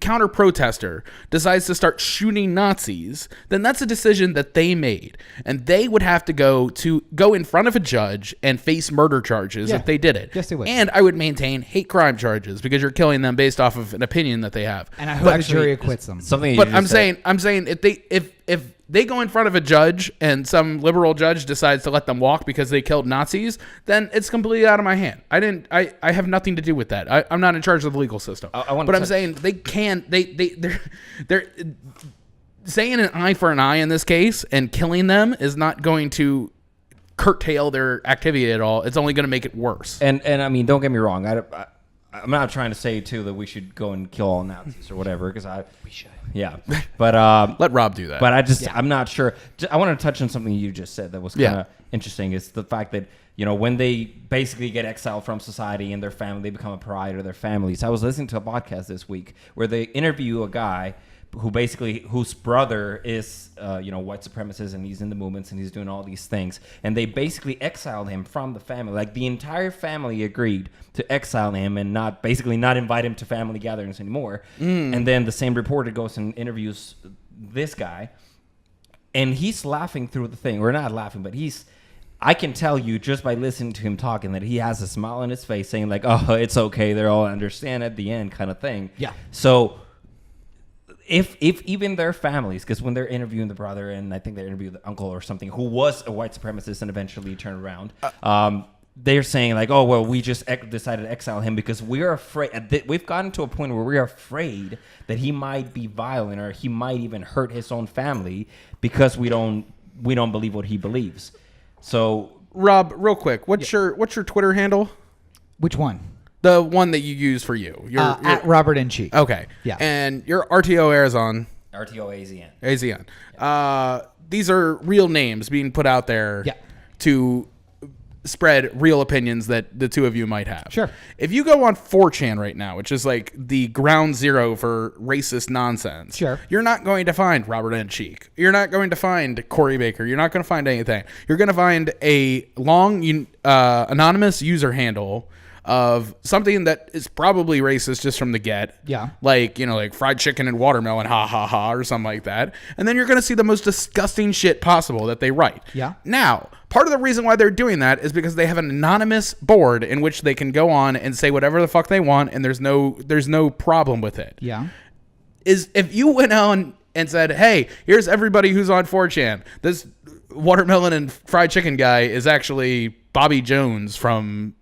counter protester decides to start shooting Nazis, then that's a decision that they made, and they would have to go in front of a judge and face murder charges if they did it. Yes, they would. And I would maintain hate crime charges because you're killing them based off of an opinion that they have. And I hope the jury acquits them. I'm saying if they go in front of a judge and some liberal judge decides to let them walk because they killed Nazis, then it's completely out of my hand. I have nothing to do with that. I'm not in charge of the legal system. I'm saying they're saying an eye for an eye in this case, and killing them is not going to curtail their activity at all. It's only going to make it worse. And I mean, don't get me wrong. I'm not trying to say too that we should go and kill all Nazis or whatever, because we should. Yeah, but let Rob do that. But I'm not sure. I want to touch on something you just said that was kind of interesting. Is the fact that when they basically get exiled from society and their family, they become a pariah to their families. I was listening to a podcast this week where they interview a guy whose brother is white supremacist, and he's in the movements and he's doing all these things, and they basically exiled him from the family. Like the entire family agreed to exile him and not invite him to family gatherings anymore. And then the same reporter goes and interviews this guy, and he's laughing through the thing, or not laughing, but I can tell you just by listening to him talking that he has a smile on his face saying like, oh, it's okay, they'll all understand at the end kind of thing. Yeah. So if even their families, because when they're interviewing the brother, and I think they interviewed the uncle or something who was a white supremacist and eventually turned around, they're saying like, oh, well, we just decided to exile him because we're afraid. We've gotten to a point where we're afraid that he might be violent or he might even hurt his own family because we don't believe what he believes. So, Rob, real quick, what's your Twitter handle? Which one? The one that you use for you. You're at Robert N. Cheek. Okay. Yeah. And you're RTO Arrizon. RTO AZN. AZN. Yeah. These are real names being put out there to spread real opinions that the two of you might have. Sure. If you go on 4chan right now, which is like the ground zero for racist nonsense, you're not going to find Robert N. Cheek. You're not going to find Corey Baker. You're not going to find anything. You're going to find a long anonymous user handle of something that is probably racist just from the get. Yeah. Like, like fried chicken and watermelon, ha ha ha, or something like that. And then you're going to see the most disgusting shit possible that they write. Yeah. Now, part of the reason why they're doing that is because they have an anonymous board in which they can go on and say whatever the fuck they want, and there's no problem with it. Yeah. Is if you went on and said, hey, here's everybody who's on 4chan. This watermelon and fried chicken guy is actually Bobby Jones from,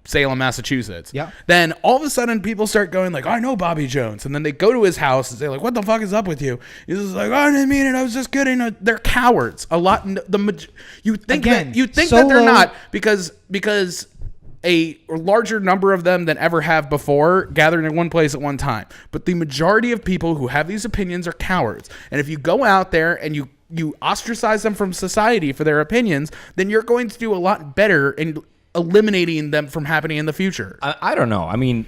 Salem, Massachusetts. Yeah. Then all of a sudden people start going like, I know Bobby Jones. And then they go to his house and say like, what the fuck is up with you? He's just like, I didn't mean it. I was just kidding. They're cowards. A lot. You think that they're not because a larger number of them than ever have before gathered in one place at one time. But the majority of people who have these opinions are cowards. And if you go out there and you ostracize them from society for their opinions, then you're going to do a lot better in eliminating them from happening in the future. I don't know. I mean,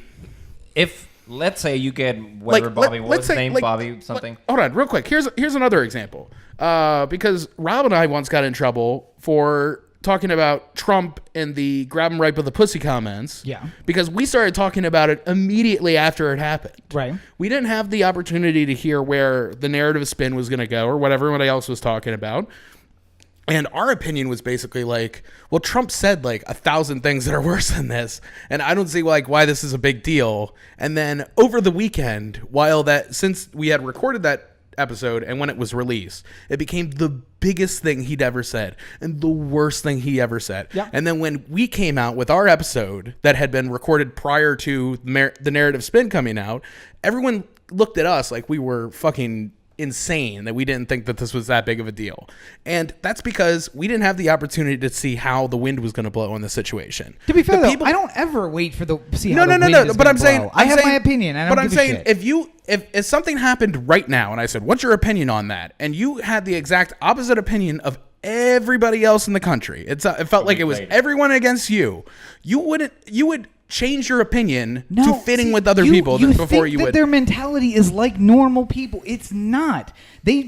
if let's say you get whatever Bobby, what was his name? Bobby something. Hold on, real quick. Here's another example. Because Rob and I once got in trouble for talking about Trump and the grab him right by the pussy comments. Yeah. Because we started talking about it immediately after it happened. Right. We didn't have the opportunity to hear where the narrative spin was going to go or what everybody else was talking about. And our opinion was basically like, well, Trump said like 1,000 things that are worse than this, and I don't see like why this is a big deal. And then over the weekend, since we had recorded that episode and when it was released, it became the biggest thing he'd ever said and the worst thing he ever said. Yeah. And then when we came out with our episode that had been recorded prior to the narrative spin coming out, everyone looked at us like we were fucking insane, that we didn't think that this was that big of a deal. And that's because we didn't have the opportunity to see how the wind was going to blow in the situation. To be fair, though, I don't ever wait for see how no, the no, wind no, is but gonna I'm saying blow. I have my opinion. I don't but I'm give a saying shit. if something happened right now and I said, what's your opinion on that? And you had the exact opposite opinion of everybody else in the country. It felt like it was everyone against you. You would change your opinion to fitting with other people before you would. Their mentality is like normal people. It's not. They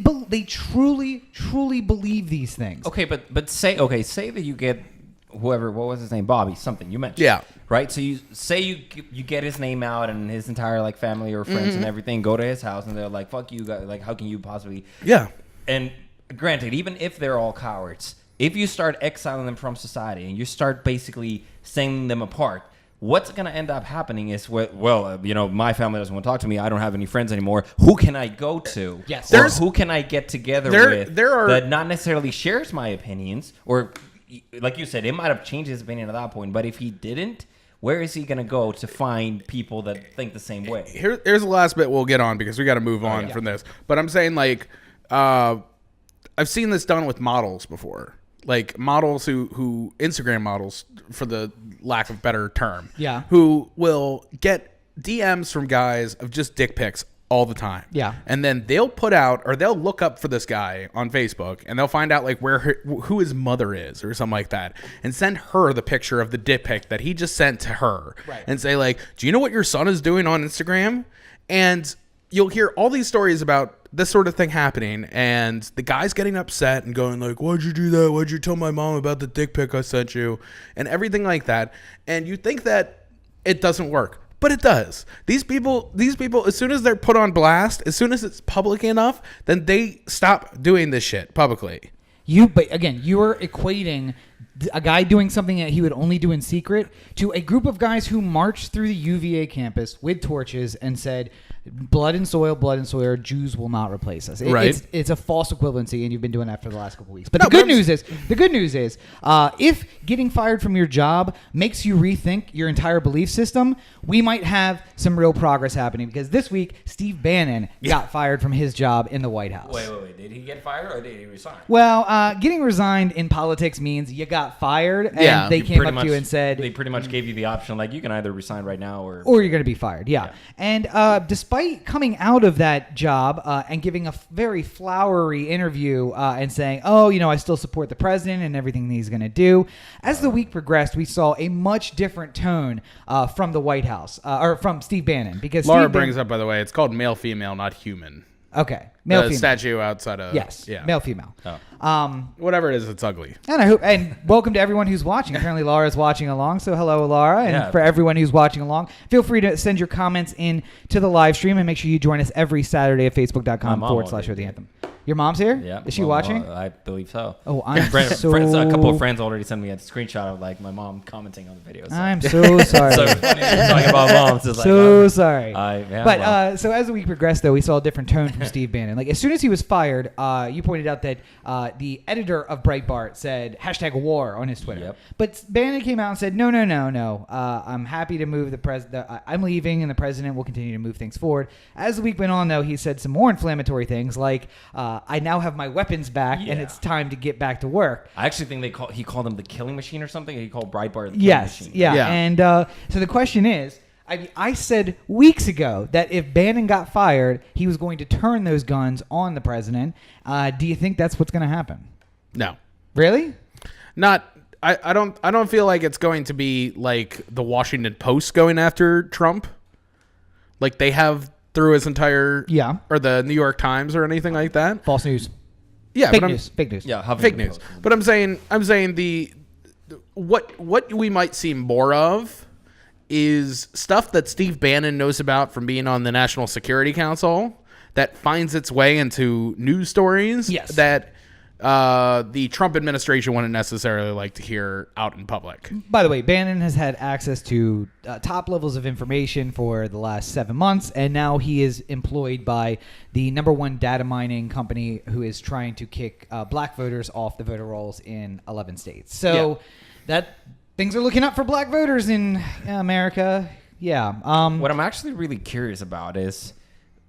truly believe these things. Okay, but say that you get whoever, what was his name, Bobby something you mentioned. Yeah. Right. So you say you get his name out and his entire like family or friends and everything go to his house and they're like, fuck you guys, like how can you possibly? Yeah. And granted, even if they're all cowards, if you start exiling them from society and you start basically sending them apart, what's going to end up happening is, my family doesn't want to talk to me. I don't have any friends anymore. Who can I go to? Yes. Or who can I get together with that not necessarily shares my opinions? Or, like you said, it might have changed his opinion at that point. But if he didn't, where is he going to go to find people that think the same way? Here's the last bit we'll get on because we got to move on from this. But I'm saying, like, I've seen this done with models before. Like models who Instagram models, for the lack of better term, who will get DMs from guys of just dick pics all the time. Yeah. And then they'll look up for this guy on Facebook and they'll find out like who his mother is or something like that and send her the picture of the dick pic that he just sent to her. Right. And say like, do you know what your son is doing on Instagram? And you'll hear all these stories about this sort of thing happening, and the guy's getting upset and going like, why'd you do that? Why'd you tell my mom about the dick pic I sent you? And everything like that. And you think that it doesn't work, but it does. These people, as soon as they're put on blast, as soon as it's public enough, then they stop doing this shit publicly. But again, you are equating a guy doing something that he would only do in secret to a group of guys who marched through the UVA campus with torches and said, blood and soil, Jews will not replace us. It's a false equivalency, and you've been doing that for the last couple of weeks. But the good news is, if getting fired from your job makes you rethink your entire belief system, we might have some real progress happening, because this week, Steve Bannon got fired from his job in the White House. Wait. Did he get fired or did he resign? Well, getting resigned in politics means you got fired, and they came up to you and said... They pretty much gave you the option, like, you can either resign right now or you're going to be fired, yeah. And despite coming out of that job and giving a very flowery interview and saying, I still support the president and everything he's going to do, as the week progressed, we saw a much different tone from the White House, or from Steve Bannon. Because Laura brings up, by the way, it's called male-female, not human. Okay. Male-female. The statue outside of... Yes. Yeah. Male-female. Whatever it is, it's ugly. And welcome to everyone who's watching. Apparently, Laura's watching along, so hello, Laura. And for everyone who's watching along, feel free to send your comments in to the live stream, and make sure you join us every Saturday at facebook.com/OTheAnthem. Your mom's here? Yeah. Is she watching? I believe so. Oh, I'm a couple of friends already sent me a screenshot of like my mom commenting on the video. So. I'm so sorry. So talking about moms is like, sorry. So as the week progressed, though, we saw a different tone from Steve Bannon. Like, as soon as he was fired, you pointed out that the editor of Breitbart said #war on his Twitter. Yep. But Bannon came out and said, no. I'm happy to move the president. I'm leaving, and the president will continue to move things forward. As the week went on, though, he said some more inflammatory things like, I now have my weapons back, and it's time to get back to work. I actually think he called him the killing machine or something. He called Breitbart the killing machine. Yeah. And so the question is, I said weeks ago that if Bannon got fired, he was going to turn those guns on the president. Do you think that's what's going to happen? No. Really? Not. I don't feel like it's going to be like the Washington Post going after Trump, like they have through his entire or the New York Times or anything like that. False news. Yeah, fake news. Yeah, fake news. But I'm saying what we might see more of is stuff that Steve Bannon knows about from being on the National Security Council that finds its way into news stories that the Trump administration wouldn't necessarily like to hear out in public. By the way, Bannon has had access to top levels of information for the last 7 months, and now he is employed by the #1 data mining company who is trying to kick black voters off the voter rolls in 11 states. So that things are looking up for black voters in America. Yeah. What I'm actually really curious about is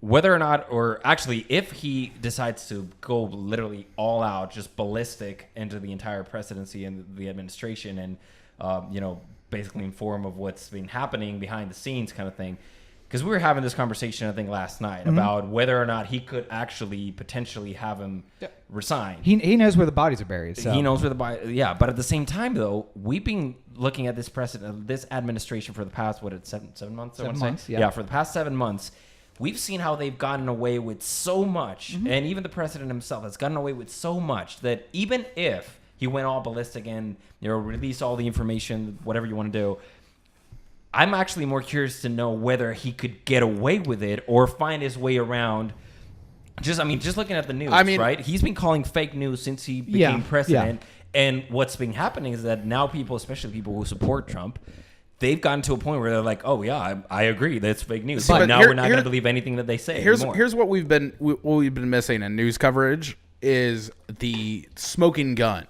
whether or not, or actually if he decides to go literally all out, just ballistic into the entire presidency and the administration and, basically inform of what's been happening behind the scenes kind of thing. Because we were having this conversation, I think, last night about whether or not he could actually potentially have him resign. He knows where the bodies are buried. So. He knows where the body. Yeah, but at the same time, though, we've been looking at this this administration for the past 7 months. 7 months. Yeah, for the past 7 months. We've seen how they've gotten away with so much, and even the president himself has gotten away with so much that even if he went all ballistic and released all the information, whatever you want to do, I'm actually more curious to know whether he could get away with it or find his way around. Just looking at the news, right? He's been calling fake news since he became president, and what's been happening is that now people, especially people who support Trump, they've gotten to a point where they're like, "Oh yeah, I agree. That's fake news." But now we're not going to believe anything that they say anymore. Here's what we've been missing in news coverage is the smoking gun.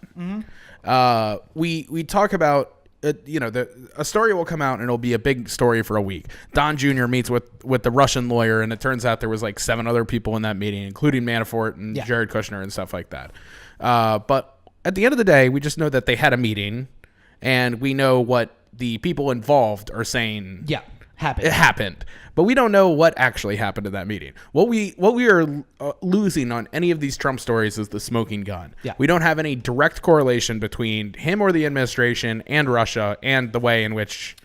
We talk about a story will come out and it'll be a big story for a week. Don Jr. meets with the Russian lawyer, and it turns out there was like 7 other people in that meeting, including Manafort and Jared Kushner and stuff like that. But at the end of the day, we just know that they had a meeting, and we know what the people involved are saying it happened, but we don't know what actually happened in that meeting. What we are losing on any of these Trump stories is the smoking gun. We don't have any direct correlation between him or the administration and Russia and the way in which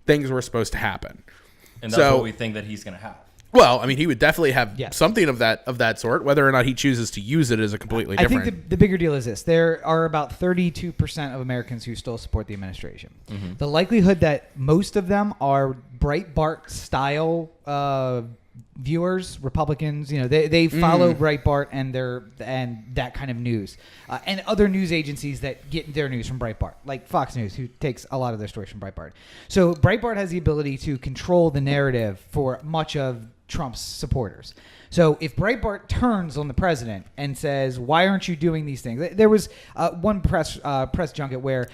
things were supposed to happen. And that's what we think that he's going to have. Well, I mean, he would definitely have something of that sort. Whether or not he chooses to use it is a completely different. I think the bigger deal is this: there are about 32% of Americans who still support the administration. The likelihood that most of them are Breitbart style viewers, Republicans, they follow Breitbart and that kind of news, and other news agencies that get their news from Breitbart, like Fox News, who takes a lot of their stories from Breitbart. So Breitbart has the ability to control the narrative for much of Trump's supporters. So if Breitbart turns on the president and says, "Why aren't you doing these things?" There was one press junket where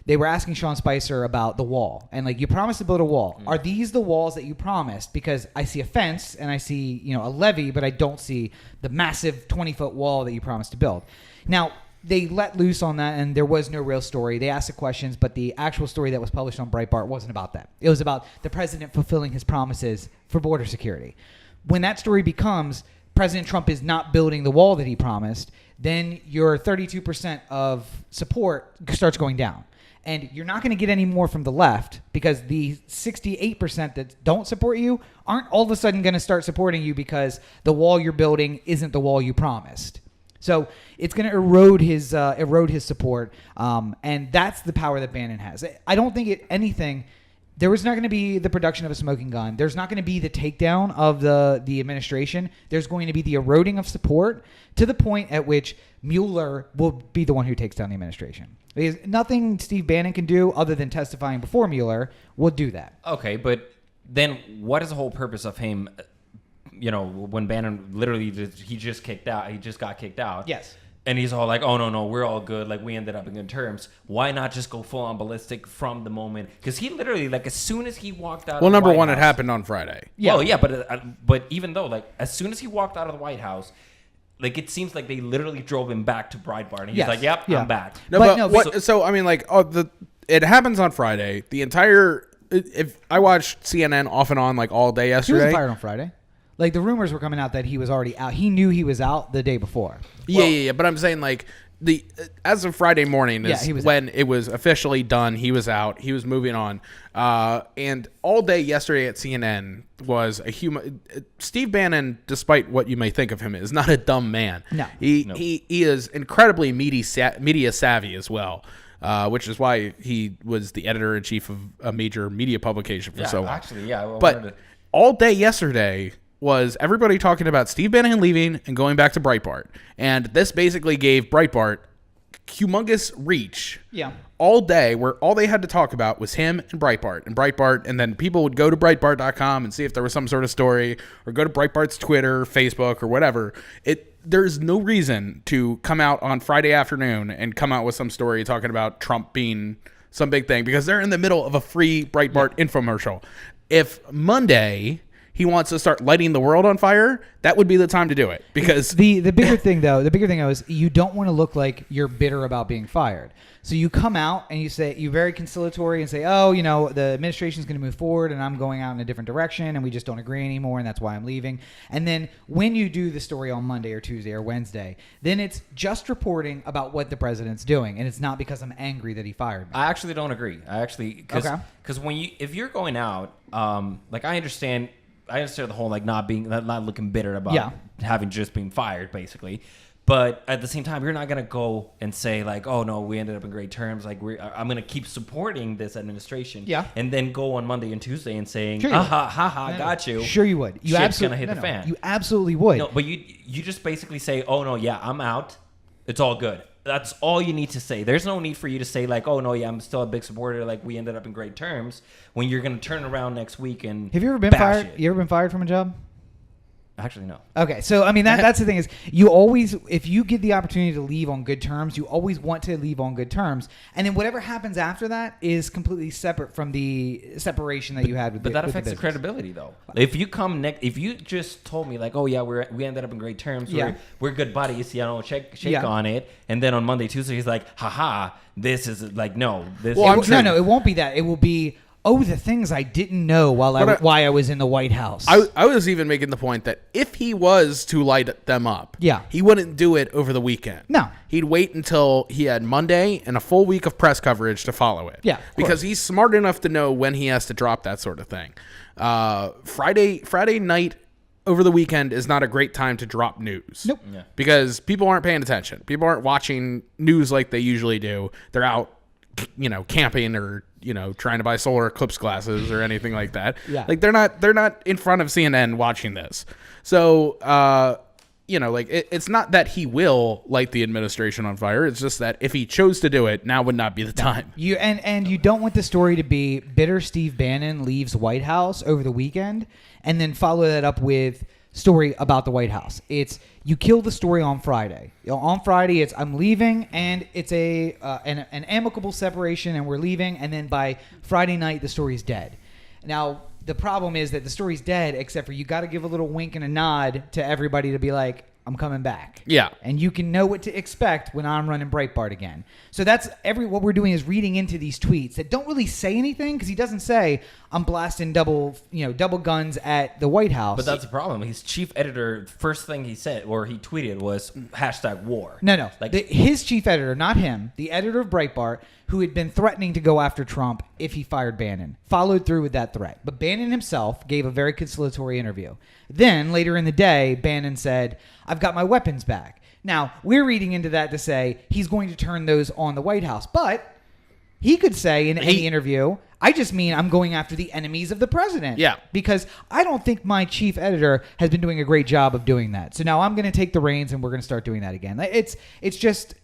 they were asking Sean Spicer about the wall, and like, you promised to build a wall. Are these the walls that you promised? Because I see a fence and I see a levee, but I don't see the massive 20-foot wall that you promised to build. Now, they let loose on that, and there was no real story. They asked the questions, but the actual story that was published on Breitbart wasn't about that. It was about the president fulfilling his promises for border security. When that story becomes President Trump is not building the wall that he promised, then your 32% of support starts going down. And you're not going to get any more from the left, because the 68% that don't support you aren't all of a sudden going to start supporting you because the wall you're building isn't the wall you promised. So it's going to erode his support, and that's the power that Bannon has. I don't think anything. There was not going to be the production of a smoking gun. There's not going to be the takedown of the administration. There's going to be the eroding of support to the point at which Mueller will be the one who takes down the administration. Because nothing Steve Bannon can do other than testifying before Mueller will do that. Okay, but then what is the whole purpose of him? When Bannon literally he just got kicked out. Yes. And he's all like, "Oh no, we're all good. Like, we ended up in good terms. Why not just go full on ballistic from the moment?" Because he literally, like, as soon as he walked out. Well, of the number White one, House, it happened on Friday. Yeah. Oh yeah, but even though, like, as soon as he walked out of the White House, like it seems like they literally drove him back to Breitbart, and he's Yes. like, "Yep, Yeah. I'm back." No, so I mean, like, it happens on Friday. The entire if I watched CNN off and on like all day He yesterday. wasn't fired on Friday. Like the rumors were coming out that he was already out. He knew he was out the day before. Yeah. But I'm saying like as of Friday morning is he was when it was officially done. He was out. He was moving on. And all day yesterday at CNN was a human. Steve Bannon, despite what you may think of him, is not a dumb man. No. He is incredibly media savvy as well. Which is why he was the editor-in-chief of a major media publication for so long. Actually, yeah. But all day yesterday was everybody talking about Steve Bannon leaving and going back to Breitbart. And this basically gave Breitbart humongous reach all day, where all they had to talk about was him and Breitbart. And then people would go to Breitbart.com and see if there was some sort of story, or go to Breitbart's Twitter, Facebook, or whatever. There's no reason to come out on Friday afternoon and come out with some story talking about Trump being some big thing, because they're in the middle of a free Breitbart infomercial. If Monday he wants to start lighting the world on fire, that would be the time to do it. Because the bigger thing though is you don't want to look like you're bitter about being fired. So you come out and you're very conciliatory and say, oh, the administration is going to move forward and I'm going out in a different direction and we just don't agree anymore and that's why I'm leaving. And then when you do the story on Monday or Tuesday or Wednesday, then it's just reporting about what the president's doing, and it's not because I'm angry that he fired me. I actually don't agree. Because if you're going out, like I understand the whole like not looking bitter about having just been fired, basically. But at the same time, you're not gonna go and say like, "Oh no, we ended up in great terms." Like I'm gonna keep supporting this administration, and then go on Monday and Tuesday and saying, got you." Sure, you would. Shit's gonna hit the fan. You absolutely would. No, but you just basically say, "Oh no, yeah, I'm out. It's all good." That's all you need to say. There's no need for you to say like, "Oh no, yeah, I'm still a big supporter. Like we ended up in great terms." When you're gonna turn around next week and have you ever been fired? You ever been fired from a job? Actually, no. Okay, so I mean that's the thing is you always, if you get the opportunity to leave on good terms, you always want to leave on good terms, and then whatever happens after that is completely separate from the separation that you had with. But that affects the credibility, though. If you if you just told me like, oh yeah, we ended up in great terms, we're good buddies, shake on it, and then on Monday, Tuesday, he's like, this is like no, this. Well, no, it won't be that. It will be. Oh, the things I didn't know why I was in the White House. I was even making the point that if he was to light them up, he wouldn't do it over the weekend. No. He'd wait until he had Monday and a full week of press coverage to follow it. Yeah. Because he's smart enough to know when he has to drop that sort of thing. Friday night over the weekend is not a great time to drop news. Nope. Yeah. Because people aren't paying attention. People aren't watching news like they usually do. They're out, camping or trying to buy solar eclipse glasses or anything like that. Yeah. Like they're not in front of CNN watching this. So, it's not that he will light the administration on fire. It's just that if he chose to do it, now would not be the time. And you don't want the story to be bitter Steve Bannon leaves White House over the weekend and then follow that up with story about the White House. It's you kill the story on Friday. On Friday, it's I'm leaving, and it's an amicable separation, and we're leaving. And then by Friday night, the story's dead. Now the problem is that the story's dead, except for you got to give a little wink and a nod to everybody to be like, I'm coming back. Yeah. And you can know what to expect when I'm running Breitbart again. So that's what we're doing is reading into these tweets that don't really say anything, because he doesn't say I'm blasting double guns at the White House. But that's the problem. His chief editor, first thing he said or he tweeted was #war. No. His chief editor, not him, the editor of Breitbart, who had been threatening to go after Trump if he fired Bannon, followed through with that threat. But Bannon himself gave a very conciliatory interview. Then, later in the day, Bannon said, I've got my weapons back. Now, we're reading into that to say he's going to turn those on the White House. But he could say in any interview, I just mean I'm going after the enemies of the president. Yeah. Because I don't think my chief editor has been doing a great job of doing that. So now I'm going to take the reins and we're going to start doing that again. It's just...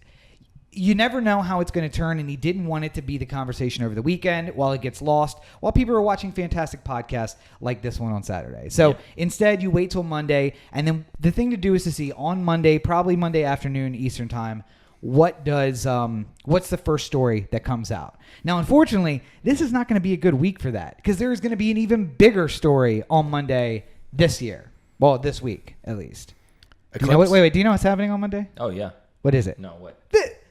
You never know how it's going to turn, and he didn't want it to be the conversation over the weekend while it gets lost, while people are watching fantastic podcasts like this one on Saturday. So instead, you wait till Monday, and then the thing to do is to see on Monday, probably Monday afternoon Eastern time, what's the first story that comes out. Now, unfortunately, this is not going to be a good week for that, because there is going to be an even bigger story on Monday this year. Well, this week, at least. Eclipse? You know, wait. Do you know what's happening on Monday? Oh yeah. What is it? No, what?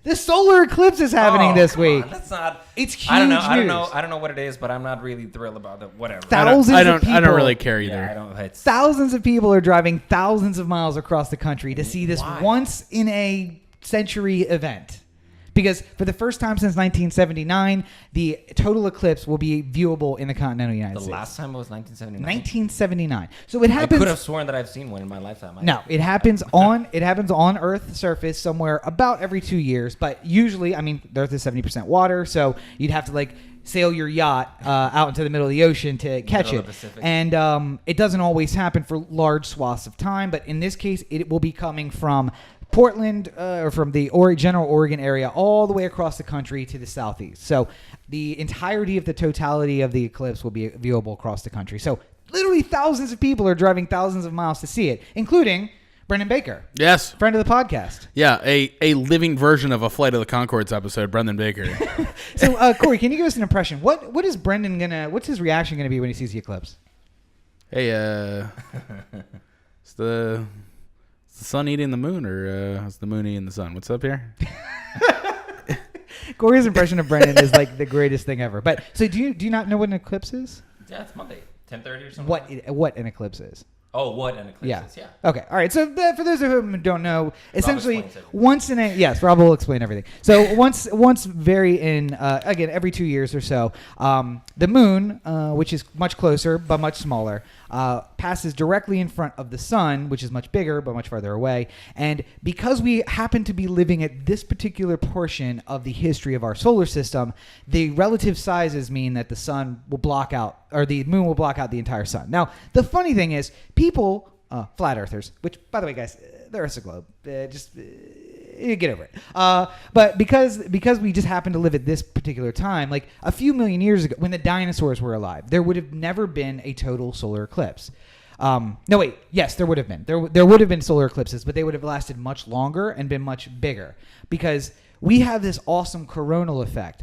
The solar eclipse is happening this come week. on, that's not. It's huge I don't know. news. I don't know what it is, but I'm not really thrilled about it. Whatever. Thousands of people. I don't really care either. Yeah, I don't. It's, Thousands of people are driving thousands of miles across the country to see this Why? once in a century event. Because for the first time since 1979, the total eclipse will be viewable in the continental United States. the last time it was 1979. 1979. So it I happens. could have sworn that I've seen one in my lifetime. No, it happens on Earth's surface somewhere about every 2 years. But usually, I mean, the Earth is 70% water, so you'd have to like sail your yacht out into the middle of the ocean to catch Middle it. of the Pacific. And it doesn't always happen for large swaths of time. But in this case, it will be coming from Portland or from the general Oregon area all the way across the country to the southeast. So the entirety of the totality of the eclipse will be viewable across the country. So literally thousands of people are driving thousands of miles to see it, including Brendan Baker. Yes. Friend of the podcast. Yeah, a living version of a Flight of the Conchords episode, Brendan Baker. So Corey, can you give us an impression? What is Brendan what's his reaction gonna be when he sees the eclipse? Hey, it's the sun eating the moon, or is the moon eating the sun? What's up here? Corey's impression of Brendan is like the greatest thing ever. But so do you not know what an eclipse is? Yeah, it's Monday, 10:30 or something. What an eclipse is? Oh, what an eclipse is, yeah. Okay. All right. So for those of you who don't know, essentially explains it. once in a Rob will explain everything. So once again every 2 years or so, the moon, which is much closer but much smaller, passes directly in front of the sun, which is much bigger but much farther away. And because we happen to be living at this particular portion of the history of our solar system, the relative sizes mean that the sun will block out, or the moon will block out the entire sun. Now, the funny thing is, people, flat earthers, which, by the way, guys, the Earth's a globe. Get over it. But because we just happen to live at this particular time, like a few million years ago, when the dinosaurs were alive, there would have never been a total solar eclipse. No, wait. Yes, there would have been. There would have been solar eclipses, but they would have lasted much longer and been much bigger because we have this awesome coronal effect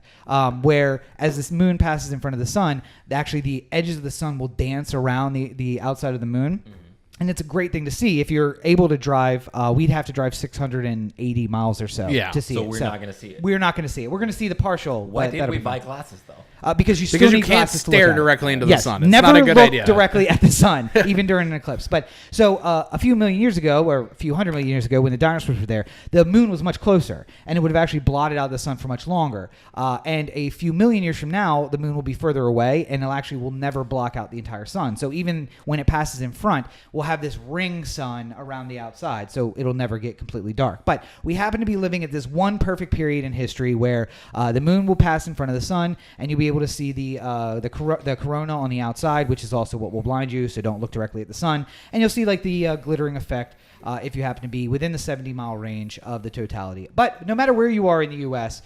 where as this moon passes in front of the sun, actually the edges of the sun will dance around the outside of the moon. Mm-hmm. And it's a great thing to see. If you're able to drive, we'd have to drive 680 miles or so to see it. So we're not going to see it. We're not going to see it. We're going to see the partial. Why didn't we buy glasses, though? Because you still need can't glasses to look stare at it. directly into the sun. It's never not a good look idea. directly at the sun, even during an eclipse. But so a few million years ago, or a few 100 million years ago, when the dinosaurs were there, the moon was much closer, and it would have actually blotted out the sun for much longer. And a few million years from now, the moon will be further away, and it will never block out the entire sun. So even when it passes in front, we'll have this ring sun around the outside, so it'll never get completely dark. But we happen to be living at this one perfect period in history where the moon will pass in front of the sun, and you'll be able to see the corona on the outside, which is also what will blind you, so don't look directly at the sun. And you'll see like the glittering effect if you happen to be within the 70-mile range of the totality. But no matter where you are in the U.S.,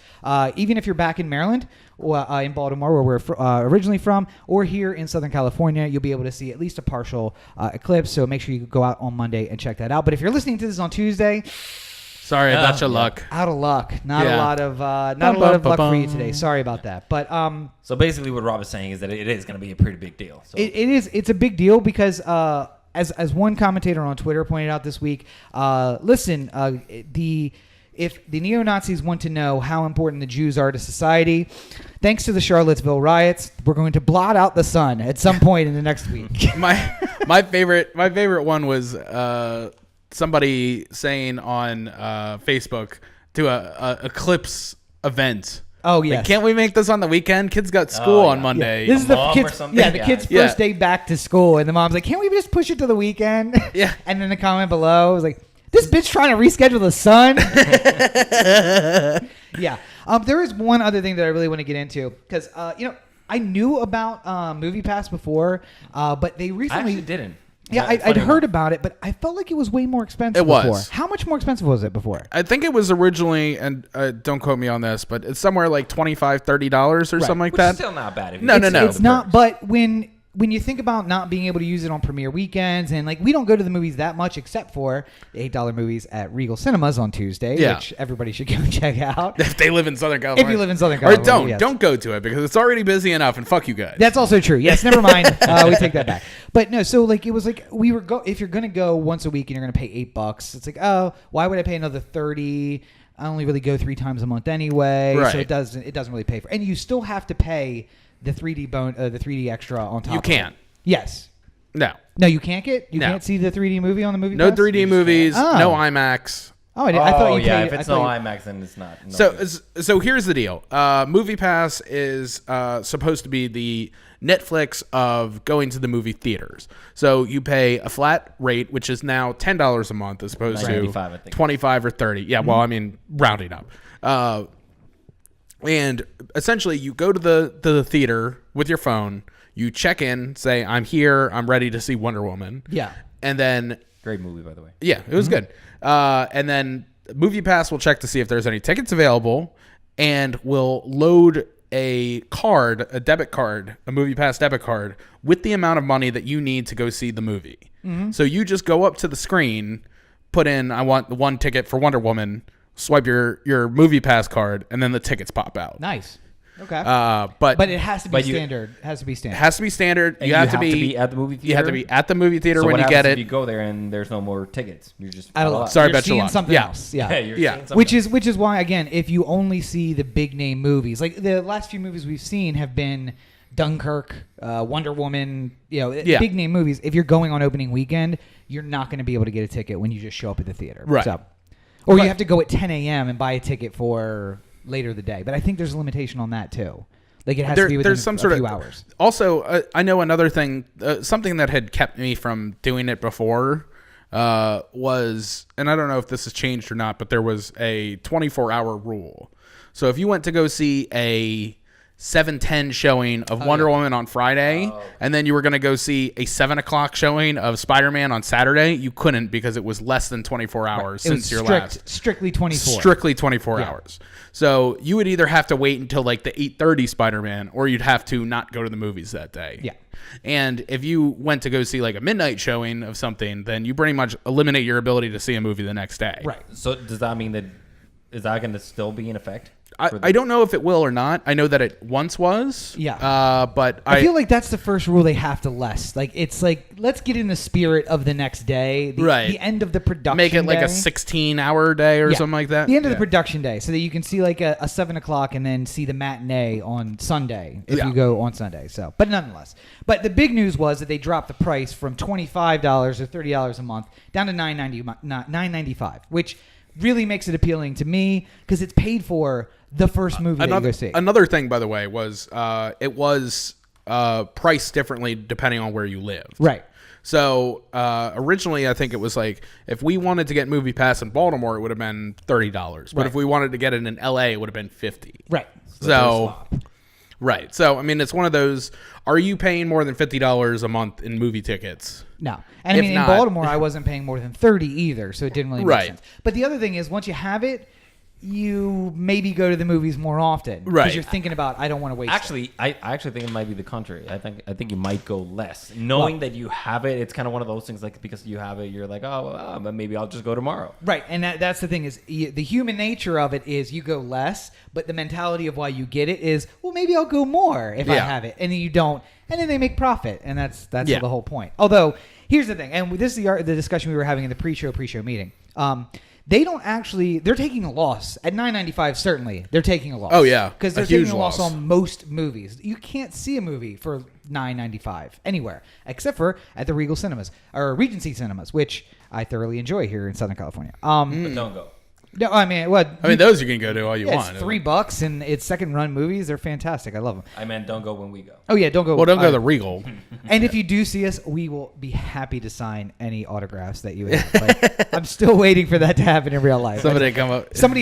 even if you're back in Maryland or in Baltimore, where we're originally from, or here in Southern California, you'll be able to see at least a partial eclipse. So make sure you go out on Monday and check that out. But if you're listening to this on Tuesday, sorry about your luck. Out of luck. Not a lot of luck for you today. Sorry about that. But so basically, what Rob is saying is that it is going to be a pretty big deal. So. It is. It's a big deal because as one commentator on Twitter pointed out this week, if the neo-Nazis want to know how important the Jews are to society, thanks to the Charlottesville riots, we're going to blot out the sun at some point in the next week. My favorite one was somebody saying on Facebook to a Eclipse event. Oh yeah! Like, can't we make this on the weekend? Kids got school on Monday. Yeah. This is the kids. Yeah, the kids' first day back to school, and the mom's like, "Can't we just push it to the weekend?" Yeah. And then the comment below was like, "This bitch trying to reschedule the sun." Yeah. There is one other thing that I really want to get into because I knew about Moviepass before, but they recently I actually didn't. Yeah, I'd heard about it, but I felt like it was way more expensive before. Was. How much more expensive was it before? I think it was originally, and don't quote me on this, but it's somewhere like $25-$30 or something like Which that. is still not bad. No. It's not, but when when you think about not being able to use it on premiere weekends, and like we don't go to the movies that much except for the $8 movies at Regal Cinemas on Tuesday, which everybody should go check out. If they live in Southern California. If you live in Southern California. Or don't go to it because it's already busy enough and fuck you guys. That's also true. Yes, never mind. We take that back. But no, so like it was like if you're going to go once a week and you're going to pay $8, it's like, oh, why would I pay another $30? I only really go 3 times a month anyway. Right. So it doesn't really pay for. And you still have to pay the 3D extra on top. You can't. Yes. No, you can't can't see the 3D movie on the movie. No pass? 3D movies. No IMAX. Oh, I thought you paid. If it's no IMAX, then it's not. So here's the deal. Moviepass is supposed to be the Netflix of going to the movie theaters. So you pay a flat rate, which is now $10 a month, as opposed to $25 or $30. Yeah, well, I mean, rounding up. And essentially, you go to the theater with your phone. You check in, say, I'm here. I'm ready to see Wonder Woman. Yeah. And then... Great movie, by the way. Yeah, it was good. And then MoviePass will check to see if there's any tickets available and will load a debit card, a MoviePass debit card, with the amount of money that you need to go see the movie. Mm-hmm. So you just go up to the screen, put in, I want the 1 ticket for Wonder Woman, swipe your MoviePass card, and then the tickets pop out. Nice. Okay. But it has to be standard. It has to be standard. It has to be standard. You have to be at the movie theater. You have to be at the movie theater so when you get it. If you go there and there's no more tickets, you're just sorry about your luck. Something else. Yeah. Seeing which is why, again, if you only see the big name movies, like the last few movies we've seen have been Dunkirk, Wonder Woman, big name movies. If you're going on opening weekend, you're not going to be able to get a ticket when you just show up at the theater. Right. Or you have to go at 10 a.m. and buy a ticket for later in the day. But I think there's a limitation on that too. Like it has to be within a few hours. Also, I know another thing, something that had kept me from doing it before was, and I don't know if this has changed or not, but there was a 24-hour rule. So if you went to go see a 7:10 showing of Wonder Woman on Friday, and then you were going to go see a 7 o'clock showing of Spider-Man on Saturday, you couldn't because it was less than 24 hours since your last. Strictly 24. Strictly 24 hours. So you would either have to wait until like the 8:30 Spider-Man, or you'd have to not go to the movies that day. Yeah. And if you went to go see like a midnight showing of something, then you pretty much eliminate your ability to see a movie the next day. Right. So does that mean that is that going to still be in effect? I don't know if it will or not. I know that it once was. Yeah. But I feel like that's the first rule they have to less. Like it's like, let's get in the spirit of the next day. The end of the production Make it like day. a 16-hour day or something like that. The end of the production day, so that you can see like a 7 o'clock and then see the matinee on Sunday if you go on Sunday. So, but nonetheless. But the big news was that they dropped the price from $25 or $30 a month down to $9.95, which really makes it appealing to me because it's paid for the first movie that you go see. Another thing, by the way, was it was priced differently depending on where you lived. Right. So originally, I think it was like if we wanted to get MoviePass in Baltimore, it would have been $30. But if we wanted to get it in LA, it would have been $50. Right. So right. So I mean, it's one of those. Are you paying more than $50 a month in movie tickets? No. And I mean, in Baltimore, I wasn't paying more than $30 either, so it didn't really make sense. But the other thing is, once you have it, you maybe go to the movies more often. Right. Because you're thinking about, I don't want to waste it. I actually think it might be the contrary. I think you might go less. Knowing that you have it, it's kind of one of those things, like because you have it, you're like, but maybe I'll just go tomorrow. Right. And that's the thing is, the human nature of it is you go less, but the mentality of why you get it is, well, maybe I'll go more if I have it. And then you don't. And then they make profit. And that's the whole point. Although, here's the thing. And this is the discussion we were having in the pre-show meeting. They don't actually. They're taking a loss at $9.95. Certainly, they're taking a loss. Oh yeah, because they're taking a loss on most movies. You can't see a movie for $9.95 anywhere except for at the Regal Cinemas or Regency Cinemas, which I thoroughly enjoy here in Southern California. But don't go. No, I mean, those you can go to all you want. It's $3, and it's second-run movies. They're fantastic. I love them. I meant don't go when we go. Oh yeah, don't go. Well, don't go to the Regal. And if you do see us, we will be happy to sign any autographs that you have. Like, I'm still waiting for that to happen in real life. Somebody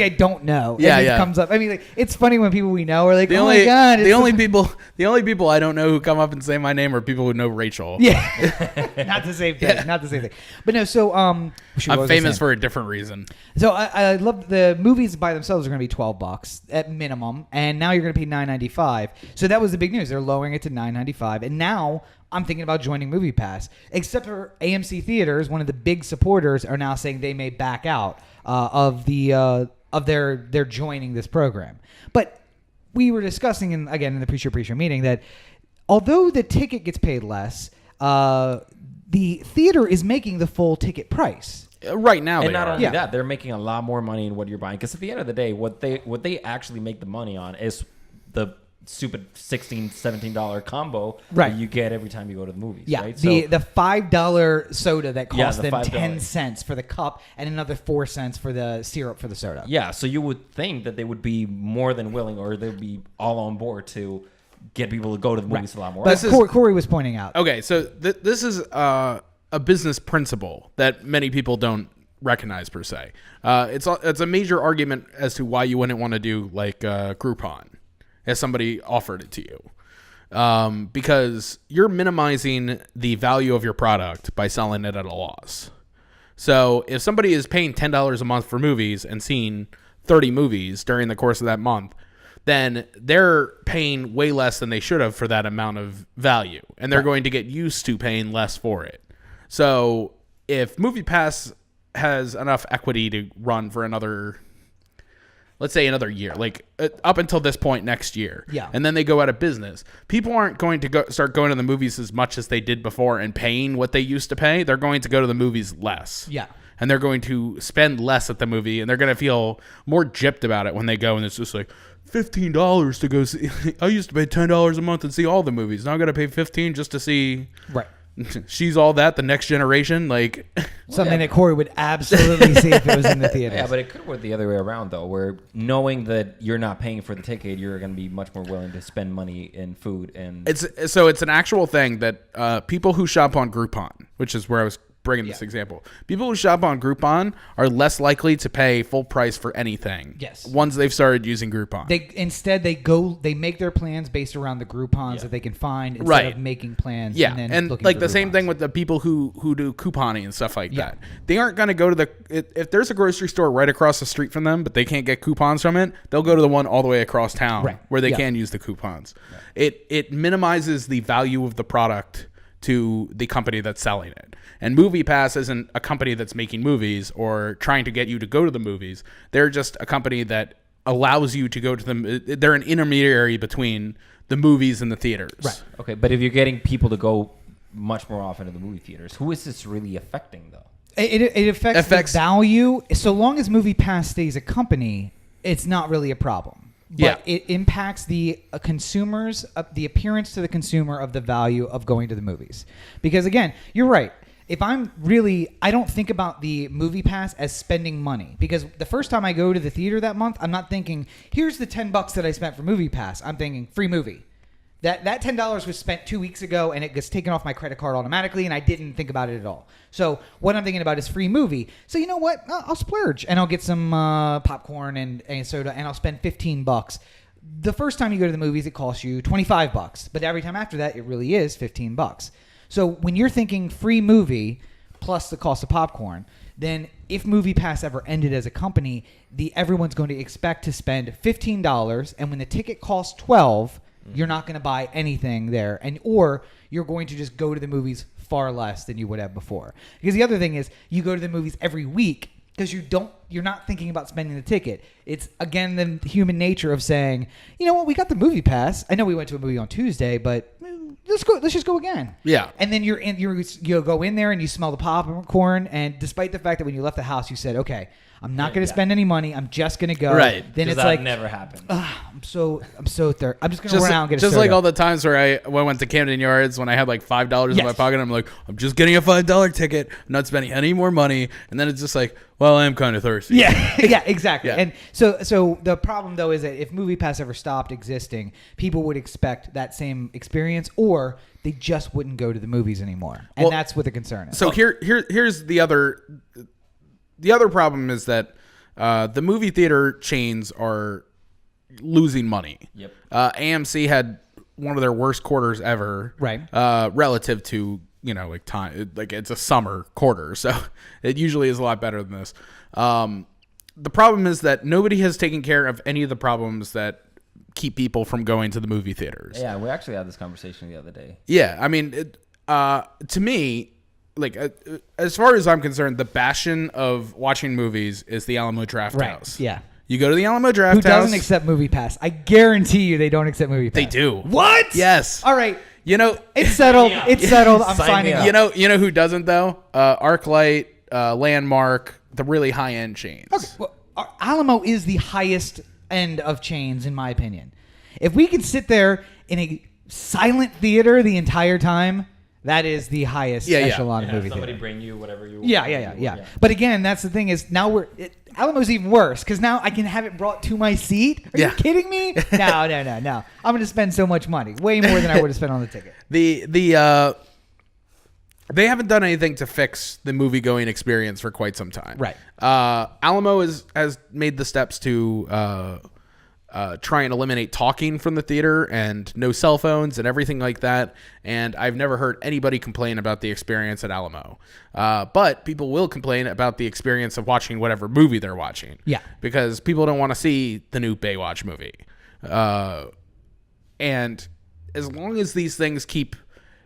I don't know. Yeah. Comes up. I mean, like, it's funny when people we know are like, my god. The only people I don't know who come up and say my name are people who know Rachel. Yeah. Not the same thing. Not the same thing. But no. So I'm famous for a different reason. So I love the movies by themselves are going to be $12 at minimum, and now you're going to pay $9.95. So that was the big news. They're lowering it to $9.95, and now I'm thinking about joining Moviepass. Except for AMC Theaters, one of the big supporters, are now saying they may back out of their joining this program. But we were discussing in the pre-show meeting that although the ticket gets paid less, the theater is making the full ticket price. Right now, and not only that, they're making a lot more money in what you're buying. Because at the end of the day, what they actually make the money on is the stupid $16, $17 combo that you get every time you go to the movies. Yeah, right? the $5 soda that costs them $5. 10 cents for the cup and another 4 cents for the syrup for the soda. Yeah, so you would think that they would be more than willing, or they would be all on board to get people to go to the movies a lot more. But Corey was pointing out. Okay, so this is a business principle that many people don't recognize per se. It's a major argument as to why you wouldn't want to do like Groupon as somebody offered it to you, because you're minimizing the value of your product by selling it at a loss. So if somebody is paying $10 a month for movies and seeing 30 movies during the course of that month, then they're paying way less than they should have for that amount of value, and they're going to get used to paying less for it. So if Moviepass has enough equity to run for another, let's say another year, like up until this point next year, and then they go out of business, people aren't going to start going to the movies as much as they did before and paying what they used to pay. They're going to go to the movies less. Yeah. And they're going to spend less at the movie, and they're going to feel more gypped about it when they go, and it's just like, $15 to go see. I used to pay $10 a month and see all the movies. Now I got to pay $15 just to see She's All That, The Next Generation, like something that Corey would absolutely see if it was in the theater. Yeah, but it could work the other way around though, where knowing that you're not paying for the ticket, you're going to be much more willing to spend money in food. And it's an actual thing that people who shop on Groupon, which is where I was bringing this example. People who shop on Groupon are less likely to pay full price for anything. Yes. Once they've started using Groupon. They make their plans based around the Groupons that they can find instead of making plans. Yeah. And like the same thing with the people who do couponing and stuff like that. They aren't going to go to if there's a grocery store right across the street from them, but they can't get coupons from it, they'll go to the one all the way across town where they can use the coupons. Right. It minimizes the value of the product to the company that's selling it. And Moviepass isn't a company that's making movies or trying to get you to go to the movies. They're just a company that allows you to go to them. They're an intermediary between the movies and the theaters. Right. Okay, but if you're getting people to go much more often to the movie theaters, who is this really affecting though? It affects the value. So long as Moviepass stays a company, it's not really a problem. But it impacts the consumers, the appearance to the consumer of the value of going to the movies. Because again, you're right. If I don't think about the Moviepass as spending money. Because the first time I go to the theater that month, I'm not thinking, here's the $10 that I spent for Moviepass. I'm thinking, free movie. That $10 was spent 2 weeks ago, and it gets taken off my credit card automatically, and I didn't think about it at all. So what I'm thinking about is free movie. So you know what? I'll splurge, and I'll get some popcorn and soda, and I'll spend $15. The first time you go to the movies, it costs you $25, but every time after that, it really is $15. So when you're thinking free movie plus the cost of popcorn, then if Moviepass ever ended as a company, everyone's going to expect to spend $15, and when the ticket costs $12, you're not going to buy anything there, or you're going to just go to the movies far less than you would have before. Because the other thing is, you go to the movies every week because you're not thinking about spending the ticket. It's again the human nature of saying, you know what, we got the Moviepass. I know we went to a movie on Tuesday, but let's just go again. Yeah. And then you go in there and you smell the popcorn, and despite the fact that when you left the house you said, okay, I'm not going to spend any money. I'm just going to go. Right. Then it's like never happened. I'm so thirsty. I'm just going to run out and get a soda. Just like all the times where I went to Camden Yards when I had like $5 in my pocket. I'm like, I'm just getting a $5 ticket. I'm not spending any more money. And then it's just like, well, I am kind of thirsty. Yeah. Yeah. Exactly. Yeah. And so the problem though is that if Moviepass ever stopped existing, people would expect that same experience, or they just wouldn't go to the movies anymore. And that's what the concern is. So here's the other. The other problem is that the movie theater chains are losing money. Yep. AMC had one of their worst quarters ever. Right. Relative to, like time, like it's a summer quarter, so it usually is a lot better than this. The problem is that nobody has taken care of any of the problems that keep people from going to the movie theaters. Yeah, we actually had this conversation the other day. Yeah, I mean, to me, like as far as I'm concerned, the bastion of watching movies is the Alamo Drafthouse. Yeah. You go to the Alamo Drafthouse. Who doesn't accept Moviepass? I guarantee you they don't accept Moviepass. They do. What? Yes. All right. You know, It's settled. It's settled. I'm Sign signing me up. you know who doesn't though? ArcLight, Landmark, the really high end chains. Okay. Well, Alamo is the highest end of chains, in my opinion. If we can sit there in a silent theater the entire time, that is the highest echelon of movie somebody theater. bring you whatever you Yeah. But again, that's the thing is now Alamo's even worse because now I can have it brought to my seat. Are you kidding me? No. I'm going to spend so much money, way more than I would have spent on the ticket. They haven't done anything to fix the movie going experience for quite some time. Right. Alamo has made the steps to try and eliminate talking from the theater and no cell phones and everything like that. And I've never heard anybody complain about the experience at Alamo. But people will complain about the experience of watching whatever movie they're watching. Yeah. Because people don't want to see the new Baywatch movie. And as long as these things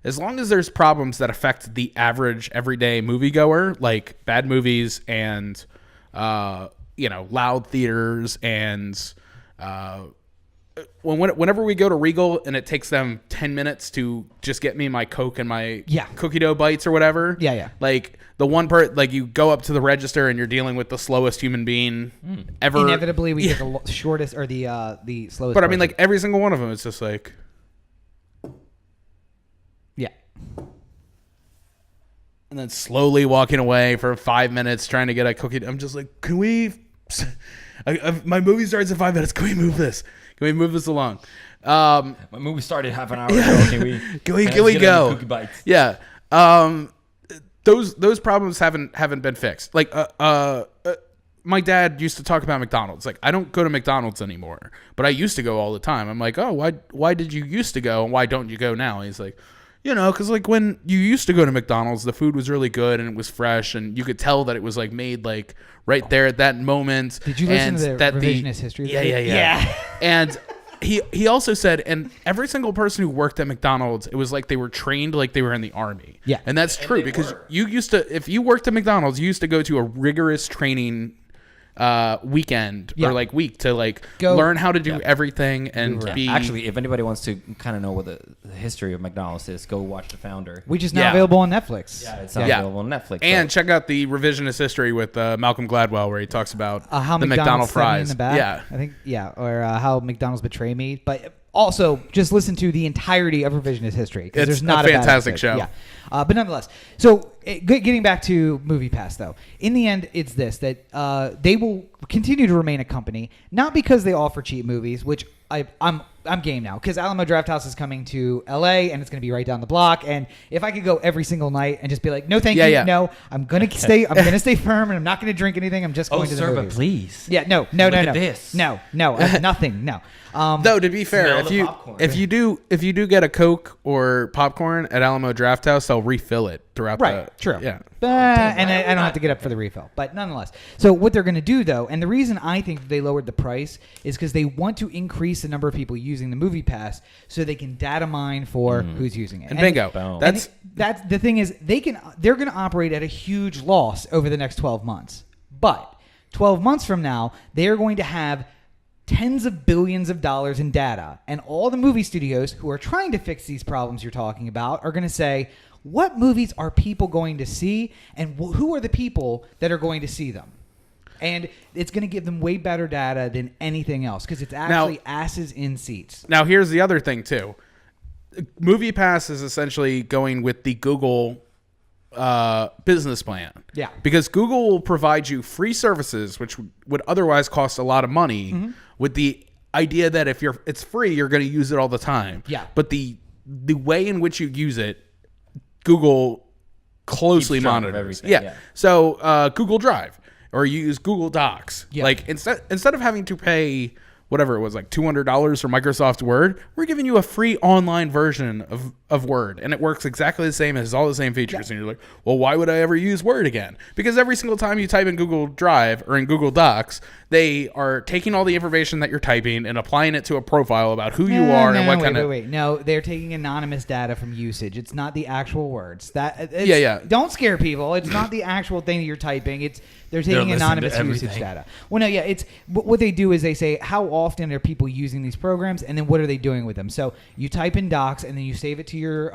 as long as there's problems that affect the average everyday moviegoer, like bad movies and, loud theaters and, whenever we go to Regal and it takes them 10 minutes to just get me my Coke and my cookie dough bites or whatever. Yeah. Like the one part, like you go up to the register and you're dealing with the slowest human being ever. Inevitably, we get the shortest or the slowest. But I mean, like every single one of them is just like. Yeah. And then slowly walking away for 5 minutes trying to get a cookie. I'm just like, can we? My movie starts in 5 minutes. Can we move this? Can we move this along? My movie started half an hour ago. Can we go? Cookie bites? Yeah. Those problems haven't been fixed. Like my dad used to talk about McDonald's. Like I don't go to McDonald's anymore, but I used to go all the time. I'm like, oh, why did you used to go and why don't you go now? And he's like, because like when you used to go to McDonald's, the food was really good and it was fresh and you could tell that it was like made like right there at that moment. Did you listen to the revisionist history? Yeah. And he also said, and every single person who worked at McDonald's, it was like they were trained like they were in the army. Yeah. And that's true because you used to, if you worked at McDonald's, you used to go to a rigorous training weekend or like week to like learn how to do everything and be. Actually, if anybody wants to kind of know what the history of McDonald's is, go watch The Founder. Which is now available on Netflix. Yeah, it's now available on Netflix. And check out the revisionist history with Malcolm Gladwell where he talks about how the McDonald's fries. In the back, I think, or how McDonald's betrayed me. But also, just listen to the entirety of revisionist history. It's there's not a fantastic show. Yeah. But nonetheless, so getting back to Moviepass, though, in the end, it's this, that they will continue to remain a company, not because they offer cheap movies, which I'm game now, because Alamo Drafthouse is coming to LA and it's going to be right down the block. And if I could go every single night and just be like, no, thank you, no, I'm going to stay firm and I'm not going to drink anything. I'm just going to the movies. But please. Yeah, no. This. No, nothing, no. Though to be fair, if you do get a Coke or popcorn at Alamo Drafthouse, they'll refill it throughout True. Yeah. And I don't have to get up for the refill. But nonetheless. So what they're going to do, though, and the reason I think they lowered the price is because they want to increase the number of people using the Moviepass so they can data mine for who's using it. And bingo. That's the thing is they're going to operate at a huge loss over the next 12 months. But 12 months from now, they are going to have tens of billions of dollars in data. And all the movie studios who are trying to fix these problems you're talking about are going to say, what movies are people going to see and who are the people that are going to see them? And it's going to give them way better data than anything else because it's actually asses in seats. Now, here's the other thing, too. Moviepass is essentially going with the Google business plan. Yeah. Because Google will provide you free services, which would otherwise cost a lot of money, with the idea that if it's free, you're going to use it all the time. Yeah. But the way in which you use it, Google closely monitors. Yeah. So Google Drive or you use Google Docs. Yeah. Like instead of having to pay whatever it was, like $200 for Microsoft Word. We're giving you a free online version of Word, and it works exactly the same. It has all the same features. And you're like, well, why would I ever use Word again? Because every single time you type in Google Drive or in Google Docs, they are taking all the information that you're typing and applying it to a profile about who you are and what kind of... Wait. No, they're taking anonymous data from usage. It's not the actual words. Yeah. Don't scare people. It's not the actual thing that you're typing. They're taking anonymous usage data. Well, no, yeah. It's what they do is they say how often are people using these programs, and then what are they doing with them. So you type in Docs, and then you save it to your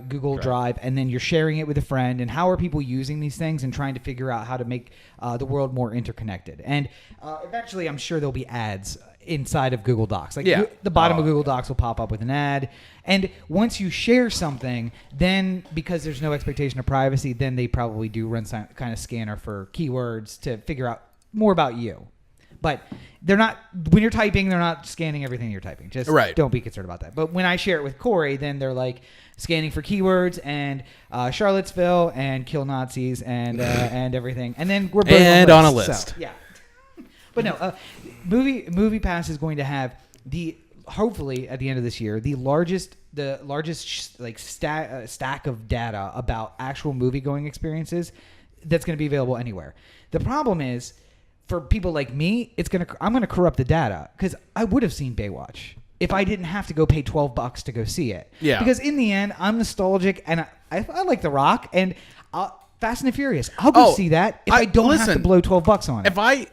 Google Drive, and then you're sharing it with a friend. And how are people using these things and trying to figure out how to make the world more interconnected? And eventually, I'm sure there'll be ads inside of Google Docs. Like the bottom of Google Docs will pop up with an ad. And once you share something, then because there's no expectation of privacy, then they probably do run some kind of scanner for keywords to figure out more about you. But they're not, when you're typing, they're not scanning everything you're typing. Just don't be concerned about that. But when I share it with Corey, then they're like scanning for keywords and Charlottesville and kill Nazis and everything. And then we're both on a list. So, yeah. But no, Moviepass is going to have hopefully at the end of this year, the largest like stack of data about actual movie going experiences that's going to be available anywhere. The problem is for people like me, I'm going to corrupt the data because I would have seen Baywatch if I didn't have to go pay $12 to go see it. Yeah. Because in the end, I'm nostalgic and I like The Rock and Fast and the Furious. I'll go see that if I don't have to blow $12 on it. If I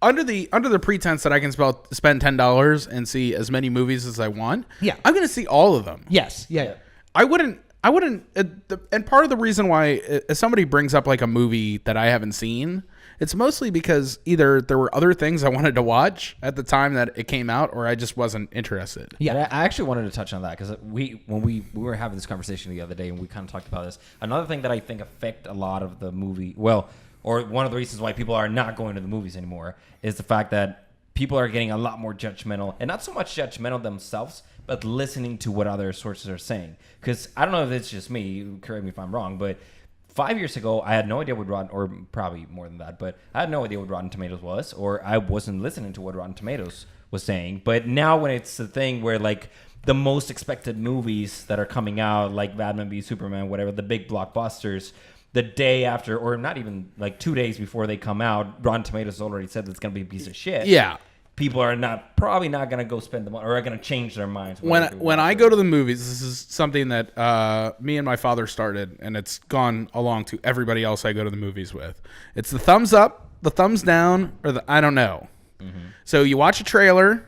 under the pretense that I can spend $10 and see as many movies as I want, I'm going to see all of them. Yes. Yeah. I wouldn't. And part of the reason why, if somebody brings up like a movie that I haven't seen, it's mostly because either there were other things I wanted to watch at the time that it came out, or I just wasn't interested. Yeah, I actually wanted to touch on that because when we were having this conversation the other day and we kind of talked about this. Another thing that I think affect a lot of the movie, or one of the reasons why people are not going to the movies anymore, is the fact that people are getting a lot more judgmental, and not so much judgmental themselves, but listening to what other sources are saying. Because I don't know if it's just me, correct me if I'm wrong, but 5 years ago, I had no idea what or probably more than that, but I had no idea what Rotten Tomatoes was, or I wasn't listening to what Rotten Tomatoes was saying. But now when it's the thing where like the most expected movies that are coming out, like Batman v Superman, whatever, the big blockbusters, the day after, or not even like 2 days before they come out, Rotten Tomatoes already said that it's going to be a piece of shit. Yeah. People are probably not going to go spend the money, or are going to change their minds. When I go to the movies, this is something that me and my father started, and it's gone along to everybody else I go to the movies with. It's the thumbs up, the thumbs down, or the I don't know. Mm-hmm. So you watch a trailer,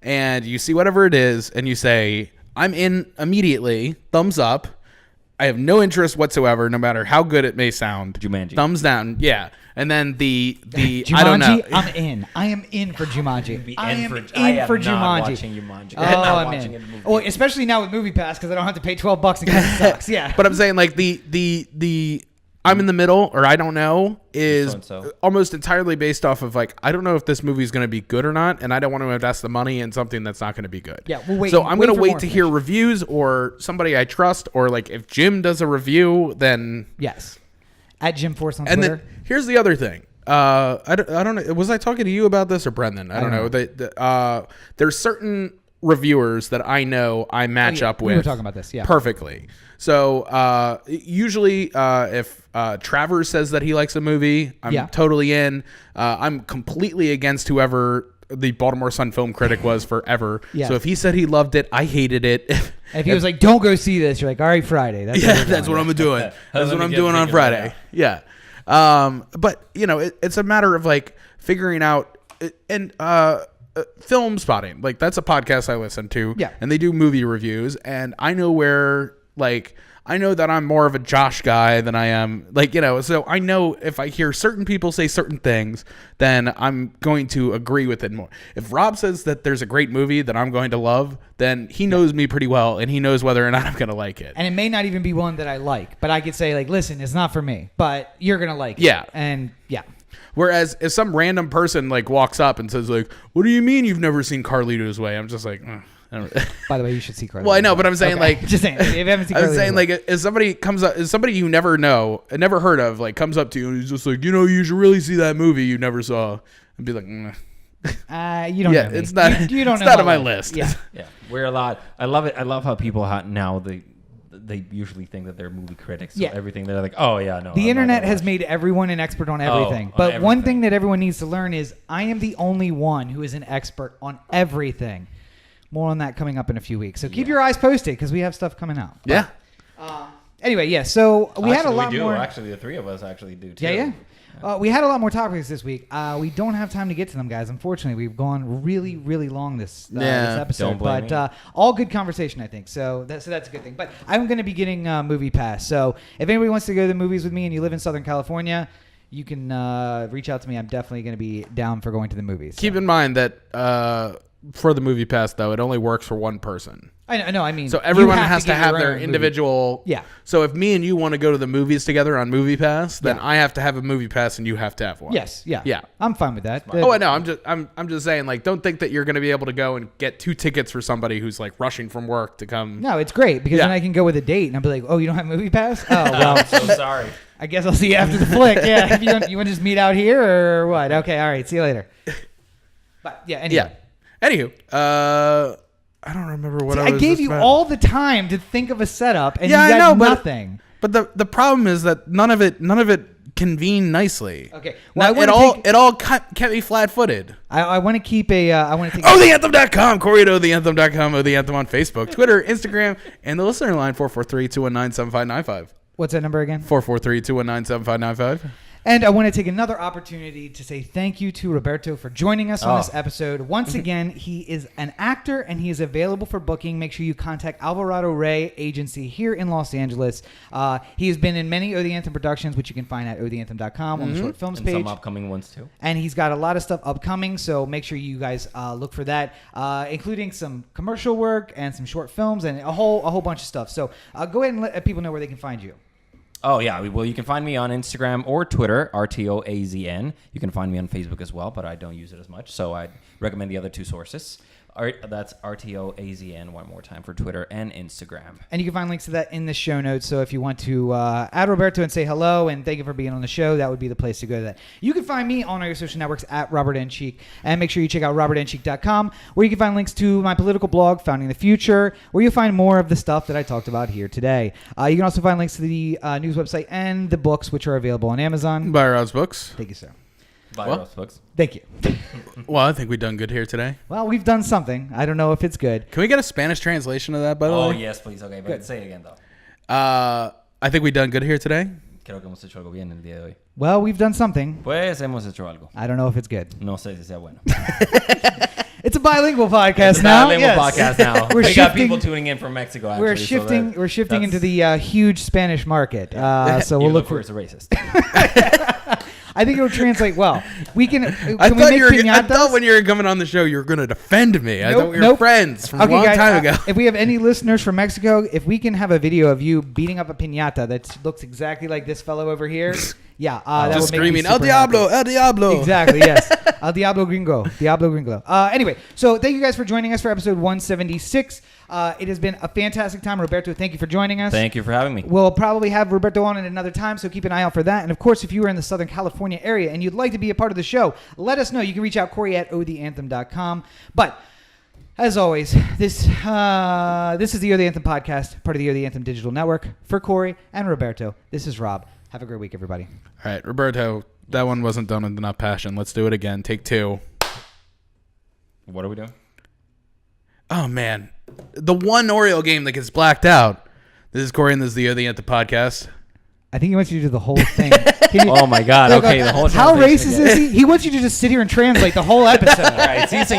and you see whatever it is, and you say, I'm in immediately, thumbs up. I have no interest whatsoever, no matter how good it may sound. Jumanji. Thumbs down, yeah. And then the Jumanji, I don't know. I'm in. I am in for Jumanji. I am in for Jumanji. Watching Jumanji. I'm in. Oh, especially now with Moviepass because I don't have to pay $12 and it sucks. Yeah. But I'm saying like the I'm in the middle, or I don't know, is almost entirely based off of like, I don't know if this movie is going to be good or not, and I don't want to invest the money in something that's not going to be good. Yeah, we'll wait. So I'm going to wait to hear reviews or somebody I trust, or like if Jim does a review, then yes, at Jim Force on Twitter. And then here's the other thing. I don't know. Was I talking to you about this or Brendan? I don't know. There's certain reviewers that I know I match up with. We were talking about this, yeah. Perfectly. So usually if Travers says that he likes a movie, I'm totally in. I'm completely against whoever the Baltimore Sun film critic was forever. Yeah. So if he said he loved it, I hated it. If he was like, don't go see this, you're like, all right, Friday. That's what I'm doing. That's what I'm doing on Friday. Yeah. But, you know, it's a matter of like figuring out and film spotting. Like that's a podcast I listen to. Yeah. And they do movie reviews. And I know where, like, I know that I'm more of a Josh guy than I am, like, you know, so I know if I hear certain people say certain things, then I'm going to agree with it more. If Rob says that there's a great movie that I'm going to love, then he knows me pretty well, and he knows whether or not I'm going to like it. And it may not even be one that I like, but I could say, like, listen, it's not for me, but you're going to like it. Yeah. And, yeah. Whereas if some random person, like, walks up and says, like, what do you mean you've never seen Carlito's Way? I'm just like, By the way, you should see Carlito's Well, I know, but I'm saying like, just saying, if you haven't seen Carlito's I'm saying like, if somebody comes up, if somebody you never know, never heard of, like comes up to you and he's just like, you know, you should really see that movie you never saw, and be like, You don't know me. It's not. You don't it's know not on my life. list. Yeah. Yeah, we're a lot. I love it. I love how people now they usually think that they're movie critics. So Yeah. everything they're like, oh yeah, no. The internet has made everyone an expert on everything. on But one everything. thing that everyone needs to learn is I am the only one who is an expert on everything. More on that coming up in a few weeks. So keep your eyes posted because we have stuff coming out. Yeah. Anyway, yeah. So we had a lot more. Actually, the three of us actually do too. Yeah. We had a lot more topics this week. We don't have time to get to them, guys. Unfortunately, we've gone really, really long this episode. Don't blame but all good conversation, I think. So that's a good thing. But I'm going to be getting Moviepass. So if anybody wants to go to the movies with me and you live in Southern California, you can reach out to me. I'm definitely going to be down for going to the movies. Keep in mind that for the Moviepass, though, it only works for one person. I know. I mean, so everyone you has to get have your their own individual. Yeah. So if me and you want to go to the movies together on Moviepass, then Yeah. I have to have a Moviepass and you have to have one. Yes. Yeah. Yeah. I'm fine with that. Oh, I know. I'm just saying, like, don't think that you're going to be able to go and get 2 tickets for somebody who's like rushing from work to come. No, it's great because Yeah. then I can go with a date and I'll be like, oh, you don't have Moviepass? Oh, well. I'm so sorry. I guess I'll see you after the flick. Yeah, if you want to just meet out here or what? Okay, all right. See you later. But yeah, anyway. Yeah. Anywho, I don't remember what I was gave just you about. all the time to think of a setup, and Yeah, you I got know, nothing. But the problem is that none of it convened nicely. Okay, well, It all kept me flat-footed. I want to keep a. I want to take. OhTheAnthem.com, Corey at OhTheAnthem.com, OhTheAnthem on Facebook, Twitter, Instagram, and the listener line 443-219-7595. What's that number again? 443-219-7595. And I want to take another opportunity to say thank you to Roberto for joining us on this episode. Once again, he is an actor and he is available for booking. Make sure you contact Alvarado Ray Agency here in Los Angeles. He has been in many Oh the Anthem productions, which you can find at ohtheanthem.com on the short films And page. some upcoming ones too. And he's got a lot of stuff upcoming, so make sure you guys look for that, including some commercial work and some short films and a whole bunch of stuff. So go ahead and let people know where they can find you. Oh, yeah. Well, you can find me on Instagram or Twitter, RTOAZN. You can find me on Facebook as well, but I don't use it as much, so I'd recommend the other two sources. That's RTOAZN one more time for Twitter and Instagram. And you can find links to that in the show notes, so if you want to add Roberto and say hello and thank you for being on the show, that would be the place to go to that. You can find me on all your social networks at Robert N. Cheek, and make sure you check out robertncheek.com, where you can find links to my political blog, Founding the Future, where you'll find more of the stuff that I talked about here today. You can also find links to the news website and the books, which are available on Amazon. Buy Rod's books. Thank you, sir. Buy Well, Ross books. Thank you. Well, I think we've done good here today. Well, we've done something. I don't know if it's good. Can we get a Spanish translation of that, by the Oh, way? yes, please. Okay, but say it again, though. I think we've done good here today. Creo que hemos hecho algo bien el día de hoy. Well, we've done something. Pues hemos hecho algo. I don't know if it's good. No sé si sea bueno. It's a bilingual podcast It's a now. bilingual Yes. podcast now. We're we got shifting- people tuning in from Mexico, actually. We're shifting into the huge Spanish market. So we'll look for. It's a racist. I think it'll translate well. We can. I Can we thought make I piñatas? thought when you were coming on the show, you were going to defend me. I Nope, thought we were nope. friends from a Okay, long guys, time ago. if we have any listeners from Mexico, if we can have a video of you beating up a piñata that looks exactly like this fellow over here, yeah, that Just would make me screaming, El super Diablo, happy. El Diablo. Exactly, yes. El Diablo Gringo. Diablo Gringo. Anyway, so thank you guys for joining us for episode 176. It has been a fantastic time. Roberto, thank you for joining us. Thank you for having me. We'll probably have Roberto on at another time, so keep an eye out for that. And, of course, if you are in the Southern California area and you'd like to be a part of the show, let us know. You can reach out, Corey at ohtheanthem.com. But, as always, this is the Oh the Anthem podcast, part of the Oh the Anthem digital network. For Corey and Roberto, this is Rob. Have a great week, everybody. All right, Roberto, that one wasn't done with enough passion. Let's do it again. Take 2. What are we doing? Oh, man. The one Oreo game that gets blacked out. This is Corey, and this is the Oh the Anthem podcast. I think he wants you to do the whole thing. Can you, Oh, my God. Okay, the whole How translation racist again. is he? He wants you to just sit here and translate the whole episode. All right, see you soon.